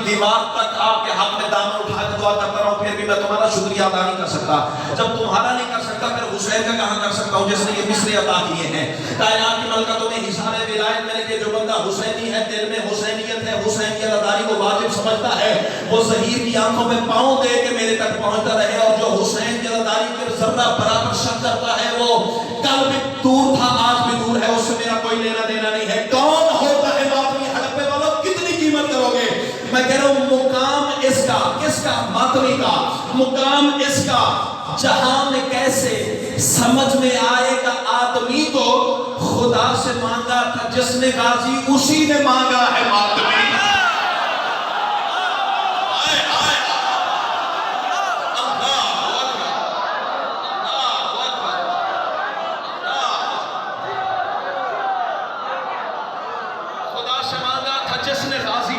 دیوار تک آپ کے ہاتھ میں دامن اٹھا کے دعا کرتا رہا ہوں، پھر بھی میں تمہارا شکریہ ادا نہیں کر سکتا. جب تمہارا نہیں کر سکتا پھر حسین کا کہاں کر سکتا ہوں جس نے یہ مصرے عطا کیے ہیں. کائنات کی ملکہ تمہیں حصار ولایت میں کہ جو بندہ حسینی ہے، دل میں حسینیت ہے، حسینیت اداری کو واجب سمجھتا ہے، وہ ظہیر کی آنکھوں میں پاؤں دے کے میرے تک پہنچتا رہے. اور جو حسین کی اداری کے ذرہ برابر شک کرتا ہے وہ کل بھی دور تھا، آج بھی دور ہے، اس سے میرا کوئی لینا دینا نہیں ہے. کون ہوتا ہے ماتمی؟ ہڑپے والوں کتنی قیمت کرو گے؟ میں کہہ رہا ہوں مقام اس کا، کس کا؟ ماتمی کا. مقام اس کا جہاں میں کیسے سمجھ میں آئے گا آدمی کو. خدا سے مانگا تھا جس نے غازی اسی نے مانگا ہے ماتمی. خدا سے مانگا تھا جس نے غازی.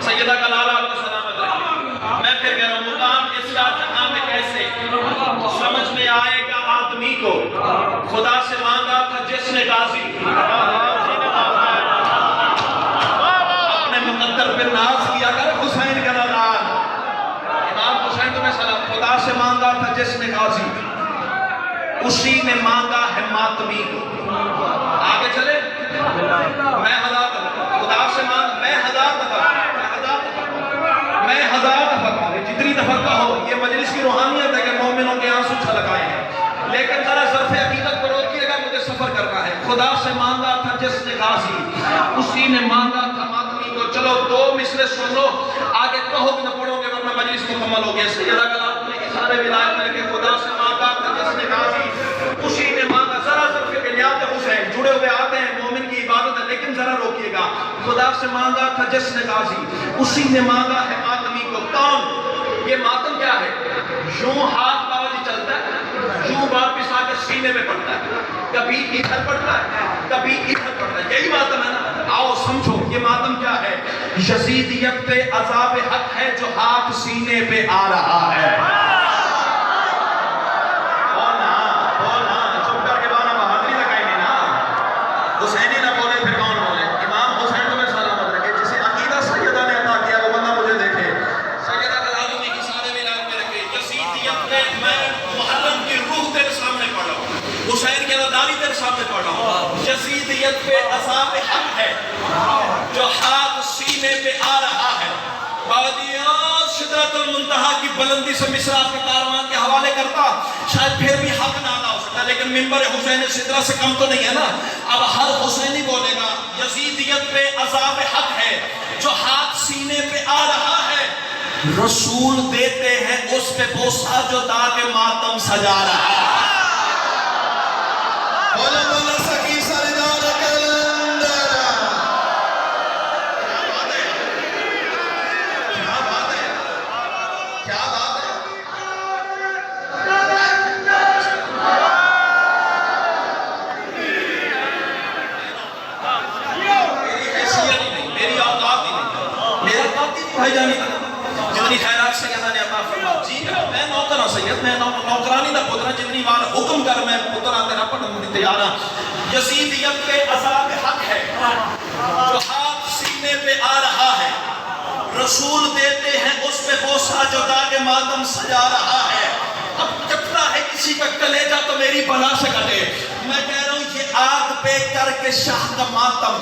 سیدہ کلال آپ کو سلامت رکھے. میں پھر کہہ رہا ہوں مقام اس کا جہاں میں کیسے سمجھ میں آئے گا آدمی کو. خدا سے مانگا تھا جس نے غازی. اپنے مقدر پہ ناز کیا کر حسین کا نام. امام حسین تمہیں سلام. خدا سے مانگا تھا جس نے غازی اسی نے مانگا ہے ماتمی کو. آگے چلے. میں ہزار خدا سے مانگ، میں ہزار دفعہ جتنی دفعہ کہو. یہ مجلس کی روحانیت ہے کہ مومنوں کے آنسو چھلکائے ہیں، لیکن ذرا ظرف عقیدت کو روکیے گا، مجھے سفر کرنا ہے. خدا سے مانگا تھا جس نے غازی اسی نے مانگا تھا ماتمی کو. چلو چلو 2 مصرے سن لو، آگے کہو کہ نہ پڑھو گے ورنہ مجلس مکمل ہو گیا. سیدہ کلام نے اظہار ولایت میں کہ خدا سے مانگا تھا جس نے غازی، اسی نے مانگا. ذرا صرف بنیاد حسین جڑے ہوئے آتے ہیں، مومن کی عبادت ہے، لیکن ذرا روکیے گا. خدا سے مانگا تھا جس نے غازی، اسی نے مانگا ہے ماتمی کو. کون؟ یہ ماتم کیا ہے؟ یوں ہاتھ باوجی چلتا ہے، یوں واپس آ کے سینے میں پڑتا ہے، کبھی ادھر پڑتا ہے کبھی ادھر پڑتا ہے. یہی ماتم ہے نا. آؤ سمجھو یہ ماتم کیا ہے. یزیدیت پہ عذاب حق ہے جو ہاتھ سینے پہ آ رہا ہے. بولنا چپ کر کے بانا بہادری لگائیں گے نا. حسینی نہ بولے پھر کون بولے؟ امام حسین تمہیں سلامت رکھے. جسے عقیدہ سیدہ نے عطا کیا وہ بندہ مجھے دیکھے. سیدہ کلام میں سارے ولایت میں رکھے. یزیدیت پہ میں محرم کی روح تیرے سامنے پڑھ رہا ہوں، حسین کی عزاداری تیرے سامنے پڑھ رہا ہوں. یزیدیت پہ عذاب حق ہے جو ہاتھ سینے پہ آ رہا ہے. بادیات شدرت المنتہا کی بلندی سے مصرع کے کاروان کے حوالے کرتا، شاید پھر بھی حق نہ ادا ہو سکتا، لیکن منبر حسین سدرہ سے کم تو نہیں ہے نا. اب ہر حسینی بولے گا یزیدیت پہ عذاب حق ہے جو ہاتھ سینے پہ آ رہا ہے. رسول دیتے ہیں اس پہ بوسہ جو داغ ماتم سجا رہا ہے. بولا بولا سکی سردار کلندر. کیا بات ہے، کیا بات ہے. میری حیثیت ہی نہیں، میری اوقات ہی نہیں، میرا قاطی نہیں بھائی جانی تھا جتنی خیرات سیدہ نے عطا فرما. جی میں نوکر ہوں سید، میں نوکرانی دا پترا، جتنی بار حکم کر میں پترا تیرا پڑھن دی تیار ہوں. یزیدیت پہ عذاب حق ہے جو ہاتھ سینے پہ آ رہا ہے. رسول دیتے ہیں اس پہ بوسہ جو داغ ماتم سجا رہا ہے. اب کٹتا ہے کسی کا کلیجہ تو میری بلا سے کٹے. میں کہہ رہا ہوں یہ آگ پہ کر کے شاہ کا ماتم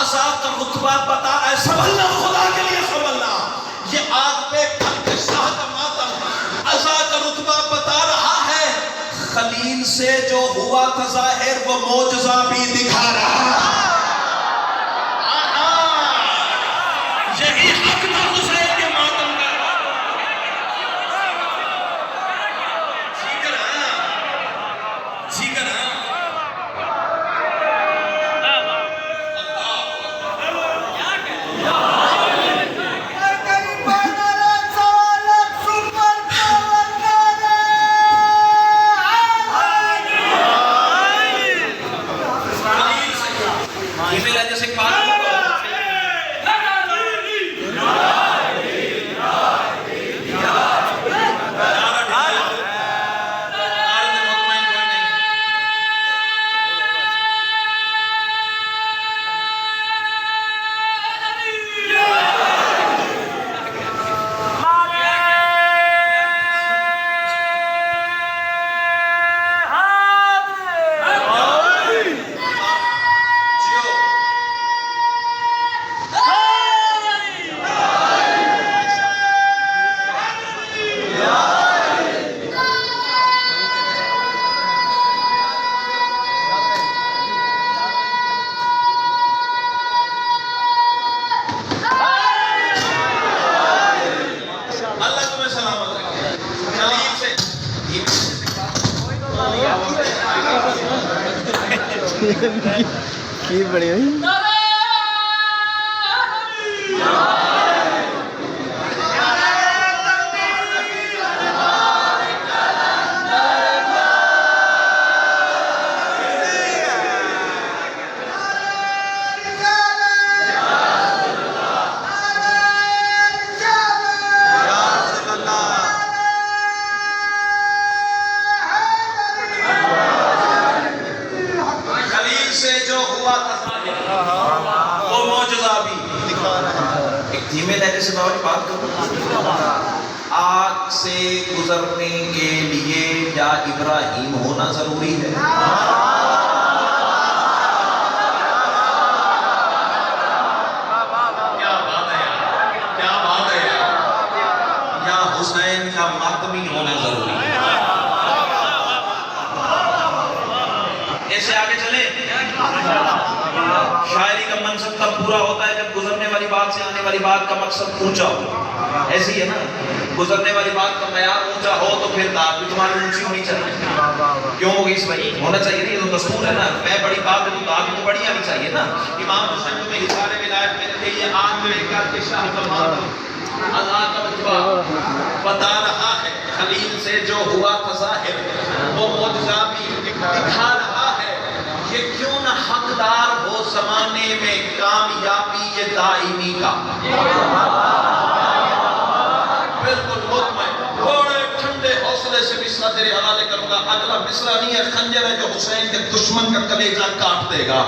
عذاب کا رتبہ بتا رہا ہے. سنبھلنا خدا کے لیے سنبھلنا. یہ آگ پہ کر کے شاہ کا ماتم عذاب کا رتبہ بتا رہا ہے. خلیل سے جو ہوا تھا ظاہر وہ معجزہ بھی دکھا رہا ہے. یہی حق تھا حسین کے ماتم کا. جیگر ہاں کی بڑی ہوئی. آگ سے گزرنے کے لیے کیا ابراہیم ہونا ضروری ہے؟ کیا بات ہے، کیا بات ہے. یا حسین کا ماتمی ہونا ضروری ہے. ایسے آگے چلے. شاعری کا منصب تب پورا ہوتا ہے جب گزرنے والی بات بات سے آنے والی بات کا مقصد اونچا ہو. ایسی ہے نا, گزرنے والی بات کا معیار اونچا ہو تو پھر داد بھی تمہاری اونچی ہونی چاہیے. کیوں ہوگی اس بھائی؟ ہونا چاہیے نا, یہ تو دستور ہے نا. میں بڑی بات ہے تو داد بھی تو بڑی آنی چاہیے نا. امام حسین کو میں حصار ولایت میں تھے, یہ آج میں کر کے شاہ کمال آزاد کا مطبع بتا رہا ہے. خلیل سے جو ہوا تھا ظاہر وہ معجزہ بھی دکھا رہا ہے. یہ کیوں نہ حقدار ہو زمانے میں کامیابی یہ دائمی کا. بالکل مطمئن, بڑے ٹھنڈے حوصلے سے مصرع تیرے حوالے کروں گا. اگلا مصرع نہیں ہے, خنجر ہے جو حسین کے دشمن کا کلیجہ کاٹ دے گا.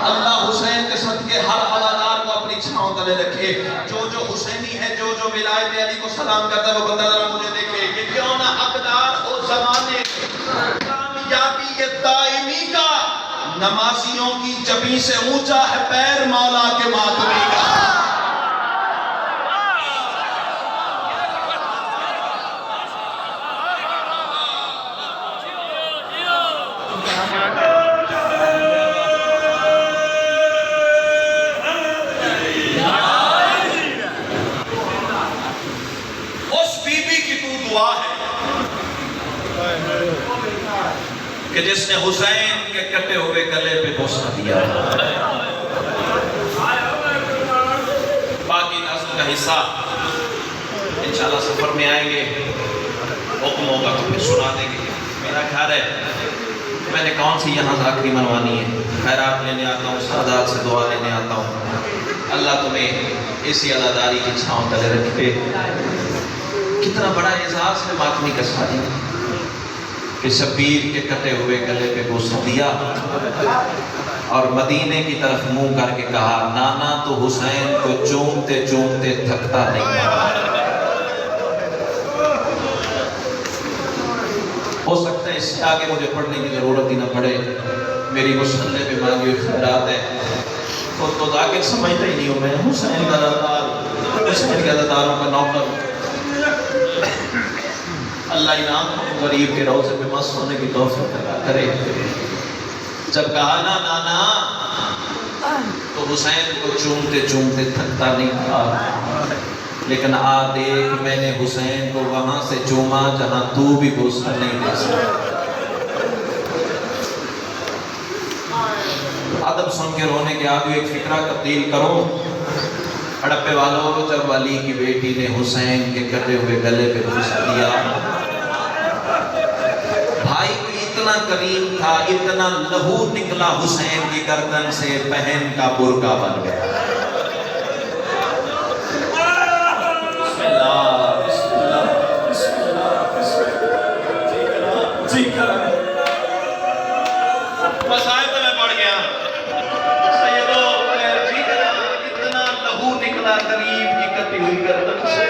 اللہ حسین کے صدقے ہر ہوادار کو اپنی چھاؤں تلے رکھے. جو حسینی ہے, جو ولایت علی کو سلام کرتا ہے, وہ بندہ ذرا مجھے دیکھے. یہ کیوں نہ حقدار ہو زمانے میں کامیابی یہ دائمی کا. نمازیوں کی جبیں سے اونچا ہے پیر مولا کے ماتمی کا. اس بی بی کی تو دعا ہے کہ جس نے حسین کے کٹے ہوئے گلے پہ بوسہ دیا. باقی نظم کا حصہ انشاءاللہ سفر میں آئیں گے, حکموں کا تو پھر سنا دیں گے. میرا خیال ہے میں نے کون سی یہاں ذاکری منوانی ہے. خیرات لینے آتا ہوں, سعادات سے دعا لینے آتا ہوں. اللہ تمہیں اسی عزاداری کی چھاؤں تلے رکھے. کتنا بڑا اعزاز ہے ماتمی کا ساری کہ شبیر کے کٹے ہوئے گلے پہ بوسہ دیا اور مدینے کی طرف منہ کر کے کہا, نانا تو حسین کو چومتے چومتے تھکتا نہیں. ہو سکتا ہے اس سے آگے مجھے پڑھنے کی ضرورت ہی نہ پڑے. میری مسلح پہ مانگی ہوئی خیرات ہے تو آگے سمجھتا ہی نہیں ہوں. میں حسین کا عزادار, حسین کے عزاداروں کا نوکر. اللہ انعام غریب کے روضے پہ مست ہونے کی توفیق عطا کرے. جب کہا نا نانا تو حسین کو چومتے چومتے تھکتا نہیں تھا. لیکن دیکھ میں نے حسین کو وہاں سے چوما جہاں تو بھی بوسہ نہیں دے سکتا. ادب سن کے رونے کے آگے ایک فکرہ تبدیل کرو. ہڑپے والوں, جب علی کی بیٹی نے حسین کے کٹے ہوئے گلے پہ بوسہ دیا, بھائی کو اتنا کریم تھا, اتنا لہو نکلا حسین کی گردن سے, بہن کا برقع بن گیا. بسم اللہ, بسم اللہ, بسم اللہ, بسم اللہ. جی کرا مسائل تو میں پڑھ گیا. سیدو جی کرا, اتنا لہو نکلا غریب کی کٹی ہوئی گردن سے.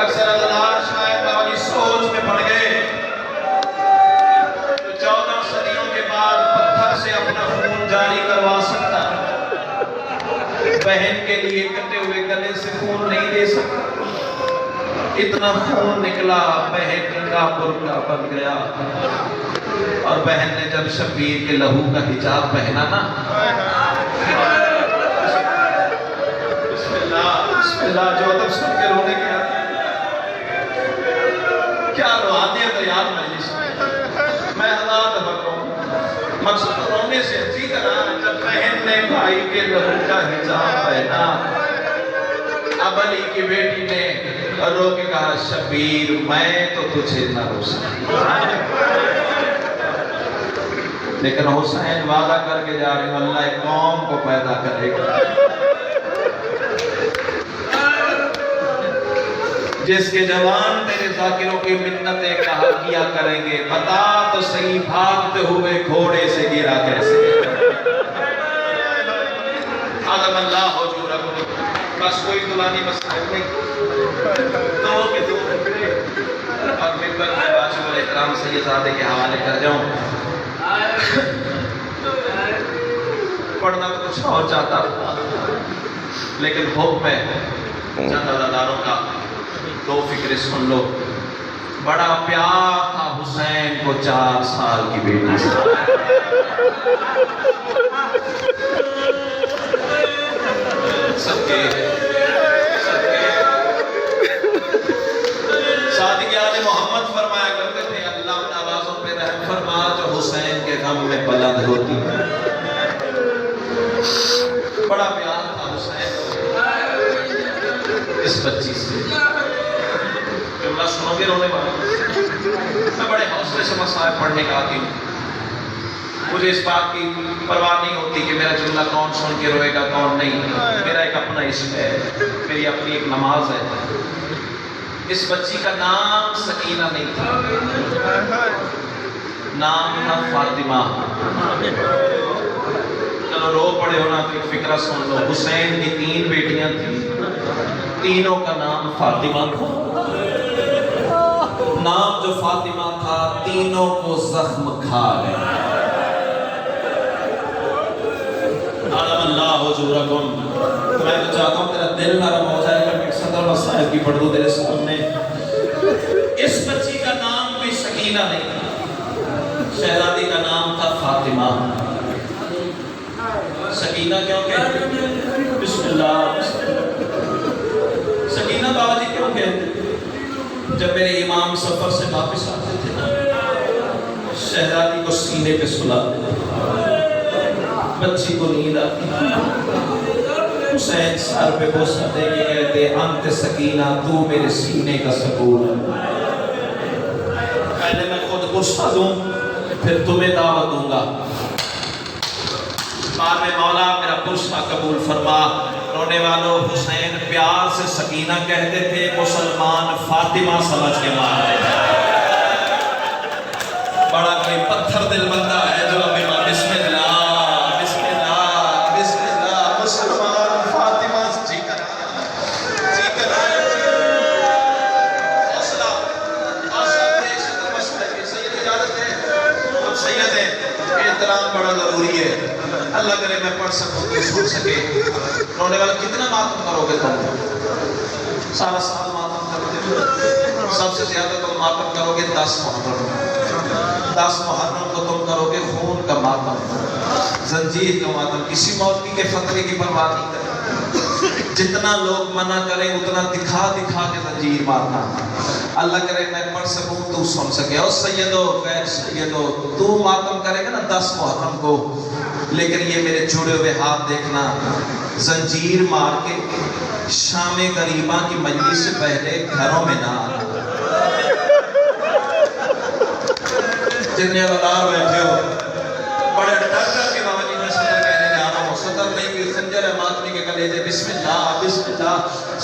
اکثر حضرات شاید باقی سوچ میں پڑ گئے تو 14 صدیوں کے بعد پتھر سے اپنا خون جاری کروا سکتا, بہن کے لیے کٹے ہوئے گلے سے خون نہیں دے سکتا. اتنا خون نکلا, بہن کا برقع بن گیا. اور بہن نے جب شبیر کے لہو کا حجاب پہنا نا, بسم اللہ, بسم اللہ, جو ادب سن کے رونے کے آتے کیا روحانیت ہے یاد مجلس میں ہزار دفعہ کہوں. مقصد رونے سے اچھی طرح جب بہن نے بھائی کے لہو کا حجاب پہنا, اب علی کی بیٹی نے رو کے کہا, شبیر میں تو تجھے نہ رو سکتا. لیکن حسین وعدہ کر کے جا رہے ہیں, اللہ ایک قوم کو پیدا کرے گا جس کے جوان تیرے ذاکروں کی منتیں کہا کیا کریں گے, بتا تو صحیح بھاگتے ہوئے گھوڑے سے گرا کیسے. عظم اللہ حضورکم. بس کوئی دلانی مسائل نہیں, دو کے دو. اور ممبر میں باشر الاحترام سیدزادے کے حوالے کر جاؤں. پڑھنا تو کچھ اور چاہتا تھا, لیکن حکم ہے چند عزاداروں کا, دو فکر سن لو. بڑا پیار تھا حسین کو 4 سال کی بیٹی سے صادقیان محمد فرمایا کرتے تھے اللہ ان آوازوں پہ رحم فرما جو حسین کے غم میں بلند ہوتی ہے. بڑا پیار تھا حسین اس بچی سے. جملہ سنو گے رونے والا. میں بڑے حوصلے سے مصائب پڑھنے کا آتی ہوں. مجھے اس بات کی پرواہ نہیں ہوتی کہ میرا جملہ کون سن کے روئے گا کون نہیں. میرا ایک اپنا عشق ہے, میری اپنی ایک نماز ہے. اس بچی کا نام سکینہ نہیں تھا, نام تھا فاطمہ. چلو رو پڑے ہونا تو ایک فکرہ سن لو. حسین کی 3 بیٹیاں تھیں, تینوں کا نام فاطمہ تھا. نام جو فاطمہ تھا تینوں کو زخم کھا گیا. عالم اللہ حضورکم. تو میں تو چاہتا ہوں تیرا دل نرم ہو جائے گا کہ صدر مسائب کی پڑھ دو تیرے سامنے. اس بچی کا نام بھی سکینہ نہیں تھا, شہزادی کا نام تھا فاطمہ. سکینہ کیوں کہتے ہیں؟ بسم اللہ. سکینہ بابا جی کیوں کہتے ہیں؟ جب میرے امام سفر سے واپس آتے تھے نا, شہزادی کو سینے پہ سلاتے تھے, بچی کو نیند آتی. حسین سر پہ بوسہ دے کے کہتے انت سکینہ, تو میرے سینے کا سکون ہے. پہلے میں خود غصہ دوں پھر تمہیں دعوت دوں گا. بعد میں مولا میرا غصہ قبول فرما. رونے والوں, حسین پیار سے سکینہ کہتے تھے, مسلمان فاطمہ سمجھ کے مارتے تھے. بڑا کوئی پتھر دل بندہ ہے جو ابھی ماں بسم اللہ بسم اللہ بسم اللہ. مسلمان فاطمہ سے جی کر حوصلہ سید اجازت ہے. اب سید ہے, احترام بڑا ضروری ہے. اللہ کرے میں پڑھ سکوں تو سن سکے. رونے والا کتنا ماتم کرو گے تم؟ سارا سال ماتم کرو گے. سب سے زیادہ تم ماتم کرو گے 10 محرم. 10 محرم کو تم کرو گے خون کا ماتم, زنجیر کا ماتم. کسی مولوی کے فتوے کی پرواہ نہیں کرے. جتنا لوگ منع کریں اتنا دکھا دکھا کے زنجیر مارنا. اللہ کرے میں پڑھ سکوں تو سن سکے. اور سیدو غیر سیدو, تو ماتم کرے گا نا 10 محرم کو, لیکن یہ میرے جڑے ہوئے ہاتھ دیکھنا, زنجیر مار کے شام غریباں کی مجلس سے پہلے گھروں میں نہ آنا. جتنے اولاد بیٹھے ہو بڑے ڈر کر کے بابا جی میں صدر کہنے جا رہا ہوں. صدر نہیں کہ خنجر ہے ماتمی کے کلیجے. بسم اللہ بسم اللہ.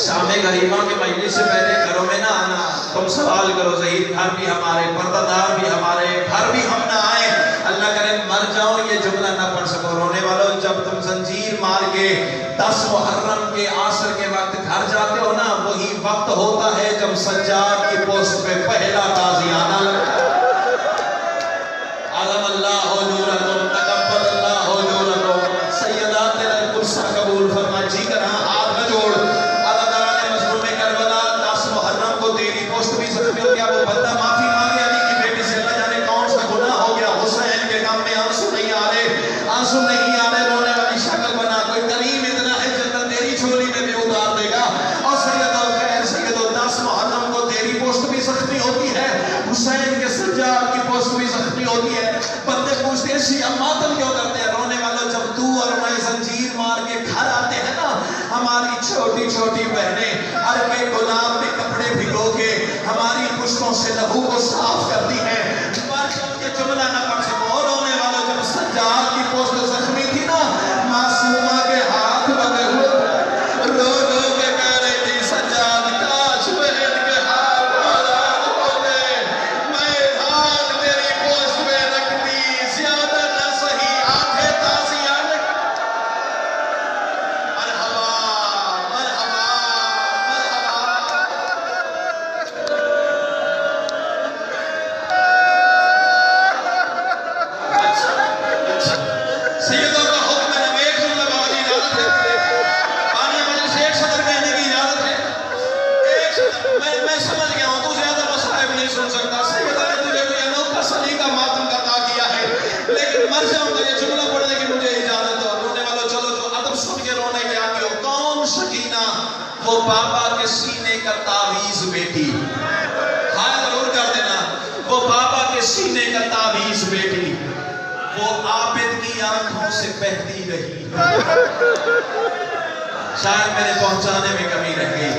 شام غریباں کی مجلس سے پہلے گھروں میں نہ آنا. تم سوال کرو ظہیر گھر بھی ہمارے, پردہ دار بھی ہمارے, گھر بھی ہم نہ آئے. اللہ کرے مر جاؤ یہ جملہ نہ پڑھ سکو. رونے والوں, جب تم زنجیر مار کے 10 محرم کے عصر کے وقت گھر جاتے ہو نا, وہی وقت ہوتا ہے جب سجاد کی پوسٹ پہ پہلا تازیانہ لگتا ہے. عالم اللہ حضورکم, تقبل اللہ حضورکم. سیدہ تیرا قرصہ قبول فرما. جی کرا ہاتھ نہ جوڑ. اللہ تعالیٰ نے مظلوم کربلا 10 محرم کو تیری پوسٹ بھی زخمی ہو گیا. وہ بندہ معافی مانگے علی کی بیٹی سے, اللہ جانے کون سا گناہ ہو گیا. حسین کے غم میں آنسو نہیں آ رہے, آنسو نہیں آ رہے. رونے والی شکل بنا. کوئی کریم اتنا ہے جنت تیری جھولی میں بھی اتار دے گا. اور سیدو خیر سیدو, 10 محرم کو تیری پوسٹ بھی زخمی ہوتی ہے, حسین کے سجاد کی پوسٹ بھی زخمی ہوتی ہے. بندے پوچھتے ہیں شیعہ ماتم کیوں کرتے ہیں؟ رونے والوں, جب تو اور میں زنجیر مار کے گھر آتے ہیں نا, ہماری چھوٹی چھوٹی بہنیں عرق کے گلاب میں کپڑے بھگو کے ہماری پشتوں سے لہو کو صاف کرتی ہیں. یہ جملہ نہ پڑھ سکو. رونے والوں, جب سجاد کی پوسٹ زخمی تھی نا, معصومہ کے ہاتھ بندے ہوئے, رو رو کے کہہ رہی تھی سجاد کاش بہن کے ہاتھ آزاد ہو گئے, میں ہاتھ میری پوسٹ میں رکھتی, زیادہ نہ صحیح آنکھیں تازیاں لگ. مرحبا مرحبا مرحبا. بابا کے سینے کا تعویذ بیٹی، ہاں ضرور کر دینا، وہ بابا کے سینے کا تعویذ بیٹی، وہ عابد کی آنکھوں سے بہتی رہی۔ شاید میرے پہنچانے میں کمی رہ گئی،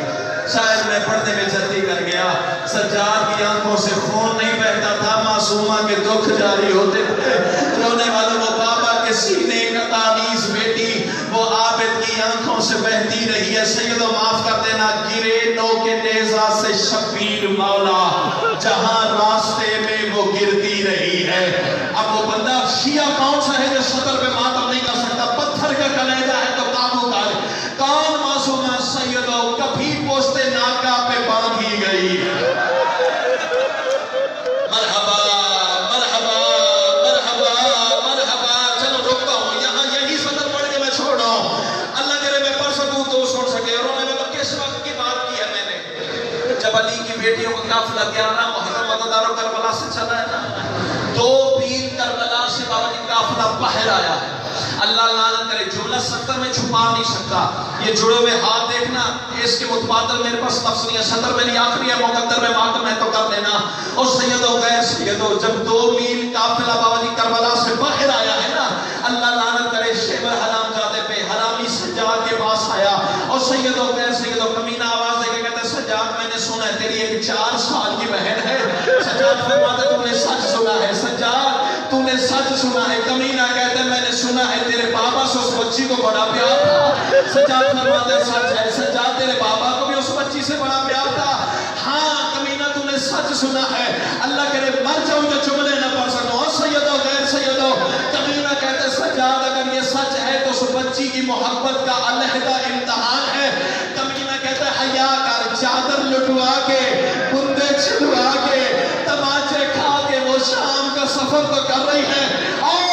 شاید میں پڑھنے میں جلدی کر گیا۔ سجاد کی آنکھوں سے خون نہیں بہتا تھا، معصومہ کے دکھ جاری ہوتے تھے۔ رونے والوں وہ بابا کے سینے کا تعویذ بیٹی، وہ عابد کی آنکھوں سے بہتی رہی ہے۔ سیدو معاف کر دینا، گرے نو کے نیزہ سے شبیر مولا، جہاں راستے میں وہ گرتی رہی ہے۔ اب وہ بندہ شیعہ کون سا ہے جو صدر پہ ماتم نہیں کر سکتا؟ پتھر کا کلیجہ ہے تو قابو کر۔ کون معصومہ سیدو کبھی پوستے ناکا پہ باندھی گئی؟ مرحبا مرحبا مرحبا مرحبا۔ چلو رکتا ہوں یہاں، یہی صدر پڑھ کے میں چھوڑ رہا ہوں، اللہ کرے میں پڑھ سکوں تو سن سکے۔ رونے میں کس وقت کی بات کی ہے میں نے؟ جب علی کی بیٹیوں کا قافلہ 11 محرم عددارو کربلا سے چلا ہے نا، 2 پیل کربلا سے بابا جی قافلہ باہر آیا ہے۔ اللہ لعنت کرے، جملہ 70 میں چھپا نہیں سکتا۔ یہ جڑے ہوئے ہاتھ دیکھنا، اس کے متبادل میرے پاس لفظ نہیں ہے۔ صدر میری آخری ہے، مقدر میں ماتم ہے تو کر دینا۔ اور سیدو غیر سیدو، جب 2 میل قافلہ بابا جی کربلا سے باہر آیا ہے نا، اللہ لعنت کرے، شیبر حرام زادے پہ حرامی سجاد کے پاس آیا۔ اور سیدو غیر سیدو کمینہ آواز دے کے کہتا ہے، سجاد میں نے سنا ہے تیری ایک 4 سال کی بہن ہے۔ سجاد فرماتا تو نے سچ سنا ہے، سجاد تو نے سچ سنا ہے۔ کمینہ کہتا ہے میں نے سنا ہے تیرے بابا سے اس بچی کو بڑا پیار تھا۔ سجاد فرماتا ہے سچ ہے، سجاد تیرے بابا کو بھی اس بچی سے بڑا پیار تھا۔ ہاں کمینہ تو نے سچ سنا ہے، اللہ کرے مر جاؤں جو جملے نہ پڑھ سکوں۔ اور سیدو غیر سیدو، کمینہ کہتا ہے سجاد اگر یہ سچ ہے تو اس بچی کی محبت کا علیحدہ امتحان ہے۔ کمینہ کہتا ہے حیا کر، چادر لٹوا کے، بندے چھلوا کے، تماچے کھا کے وہ شام کا سفر تو کر رہی ہے، اور